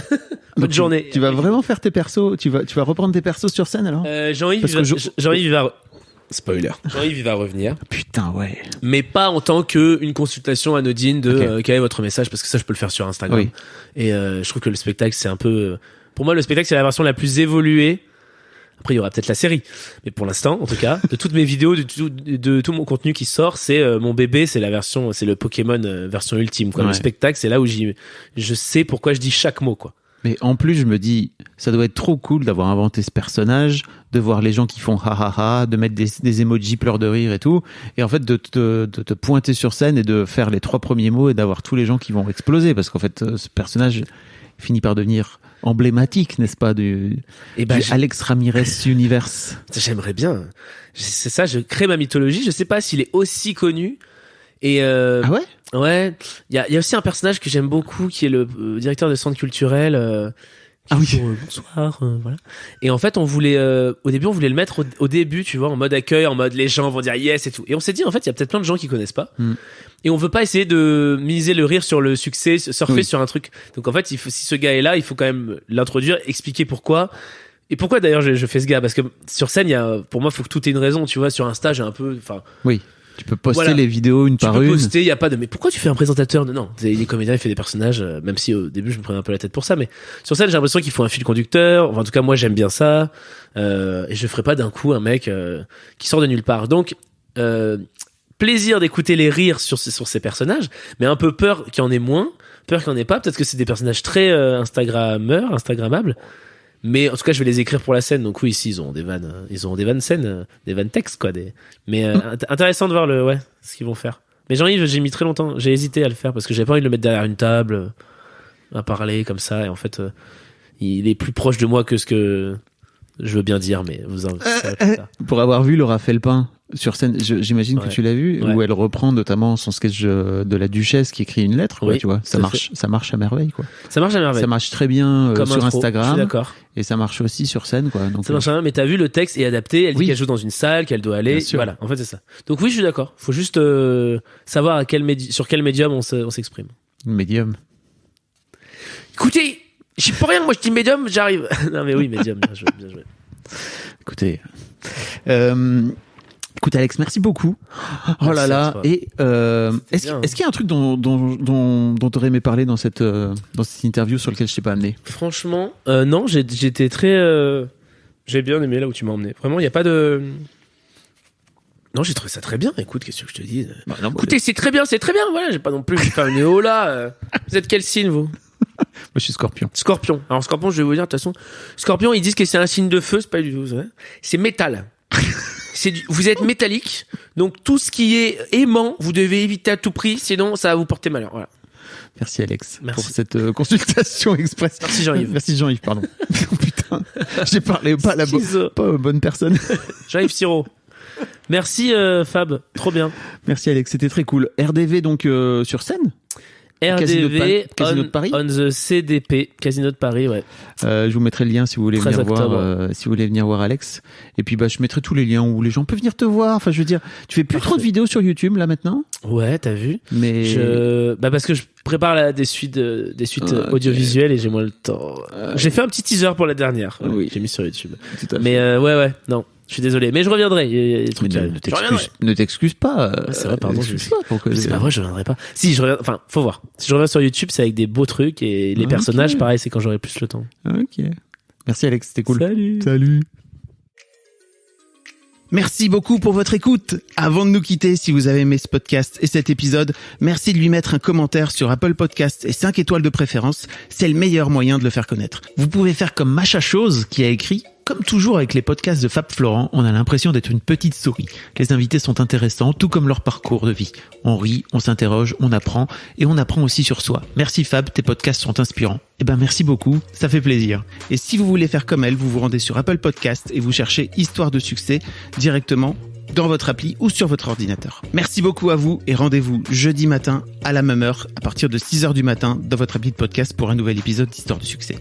Bonne journée. Tu vas vraiment faire tes persos. Tu vas reprendre tes persos sur scène alors. Jean-Yves va. Spoiler. Jean-Yves va revenir. Putain, ouais. Mais pas en tant qu'une consultation anodine de quel est votre message, parce que ça, je peux le faire sur Instagram. Oui. Et je trouve que le spectacle, c'est un peu. Pour moi, le spectacle, c'est la version la plus évoluée. Après, il y aura peut-être la série. Mais pour l'instant, en tout cas, de toutes mes vidéos, de tout mon contenu qui sort, c'est mon bébé, c'est la version, c'est le Pokémon version ultime, quoi. Ouais. Le spectacle, c'est là où je sais pourquoi je dis chaque mot, quoi. Mais en plus, je me dis, ça doit être trop cool d'avoir inventé ce personnage, de voir les gens qui font ha ha ha, de mettre des emojis pleurs de rire et tout. Et en fait, de te pointer sur scène et de faire les 3 premiers mots et d'avoir tous les gens qui vont exploser. Parce qu'en fait, ce personnage finit par devenir emblématique, n'est-ce pas, du Alex Ramirez Universe. J'aimerais bien. C'est ça, je crée ma mythologie. Je sais pas s'il est aussi connu. Et ah ouais? Ouais. Il y a aussi un personnage que j'aime beaucoup qui est le directeur de centre culturel. Ah oui. Bonsoir, voilà. Et en fait, au début, on voulait le mettre au début, tu vois, en mode accueil, en mode les gens vont dire yes et tout. Et on s'est dit, en fait, il y a peut-être plein de gens qui connaissent pas. Et on veut pas essayer de miser le rire sur le succès, surfer sur un truc. Donc en fait, si ce gars est là, il faut quand même l'introduire, expliquer pourquoi. Et pourquoi d'ailleurs je fais ce gars? Parce que sur scène, pour moi, il faut que tout ait une raison, tu vois. Sur Insta, j'ai un peu, oui. Tu peux poster les vidéos une par une. Tu peux poster, il y a pas de. Mais pourquoi tu fais un présentateur? Non, il est comédien, il fait des personnages. Même si au début je me prenais un peu la tête pour ça, mais sur scène j'ai l'impression qu'il faut un fil conducteur. Enfin, en tout cas, moi j'aime bien ça. Et je ferai pas d'un coup un mec qui sort de nulle part. Donc plaisir d'écouter les rires sur ces personnages, mais un peu peur qu'il y en ait moins, peur qu'il y en ait pas. Peut-être que c'est des personnages très instagrammables. Mais en tout cas, je vais les écrire pour la scène. Donc oui, ici ils ont des vannes scènes, des vannes textes, quoi. Mais intéressant de voir ce qu'ils vont faire. Mais Jean-Yves, j'ai mis très longtemps, j'ai hésité à le faire parce que j'avais pas envie de le mettre derrière une table, à parler comme ça. Et en fait, il est plus proche de moi que ce que je veux bien dire. Mais vous en savez ça. Pour avoir vu Laura Felpin sur scène, j'imagine que tu l'as vu, où elle reprend notamment son sketch de la Duchesse qui écrit une lettre, quoi, tu vois. Ça marche à merveille, quoi. Ça marche à merveille. Ça marche très bien sur Instagram. Je suis d'accord. Et ça marche aussi sur scène, quoi. Donc, ça marche bien, mais t'as vu, le texte est adapté. Elle dit qu'elle joue dans une salle, qu'elle doit aller. Voilà. En fait, c'est ça. Donc oui, je suis d'accord. Faut juste savoir sur quel médium on s'exprime. Médium. Écoutez, j'y peux rien. Moi, je dis médium, j'arrive. Non, mais oui, médium. Bien joué. Écoutez. Écoute Alex, merci beaucoup. Oh là là. Et est-ce qu'il y a un truc dont t'aurais aimé parler dans cette interview sur lequel je t'ai pas amené? Franchement, non. J'étais très. J'ai bien aimé là où tu m'as emmené. Vraiment, il y a pas de. Non, j'ai trouvé ça très bien. Écoute, qu'est-ce que je te dis? Écoutez, c'est très bien. Voilà, j'ai pas non plus fait un néo là. Vous êtes quel signe, vous? Moi, je suis Scorpion. Scorpion. Alors Scorpion, je vais vous dire de toute façon. Scorpion, ils disent que c'est un signe de feu, c'est pas du tout ça. C'est métal. Vous êtes métallique, donc tout ce qui est aimant, vous devez éviter à tout prix, sinon ça va vous porter malheur. Voilà. Merci Alex pour cette consultation express. Merci Jean-Yves. Merci Jean-Yves, pardon. Oh, putain, j'ai parlé pas aux bonnes personnes. Jean-Yves Siro. Merci Fab, trop bien. Merci Alex, c'était très cool. RDV donc sur scène. RDV Casino de Paris. On the CDP, Casino de Paris, ouais. Je vous mettrai le lien si vous voulez venir voir Alex. Et puis je mettrai tous les liens où les gens peuvent venir te voir. Enfin, je veux dire, tu fais plus trop de vidéos sur YouTube là maintenant? Ouais, t'as vu. Mais parce que je prépare des suites audiovisuelles et j'ai moins le temps. J'ai fait un petit teaser pour la dernière. Oui. J'ai mis sur YouTube. Mais ouais, non. Je suis désolé, mais je reviendrai. Il y a des trucs ne t'excuse pas. C'est vrai, pardon. C'est pas vrai, je reviendrai pas. Si, je reviens. Enfin, faut voir. Si je reviens sur YouTube, c'est avec des beaux trucs et les personnages, pareil, c'est quand j'aurai plus le temps. Ok. Merci Alex, c'était cool. Salut. Merci beaucoup pour votre écoute. Avant de nous quitter, si vous avez aimé ce podcast et cet épisode, merci de lui mettre un commentaire sur Apple Podcasts et 5 étoiles de préférence. C'est le meilleur moyen de le faire connaître. Vous pouvez faire comme Macha Chose qui a écrit: comme toujours avec les podcasts de Fab Florent, on a l'impression d'être une petite souris. Les invités sont intéressants, tout comme leur parcours de vie. On rit, on s'interroge, on apprend, et on apprend aussi sur soi. Merci Fab, tes podcasts sont inspirants. Merci beaucoup, ça fait plaisir. Et si vous voulez faire comme elle, vous vous rendez sur Apple Podcasts et vous cherchez Histoire de succès directement dans votre appli ou sur votre ordinateur. Merci beaucoup à vous et rendez-vous jeudi matin à la même heure à partir de 6h du matin dans votre appli de podcast pour un nouvel épisode d'Histoire de succès.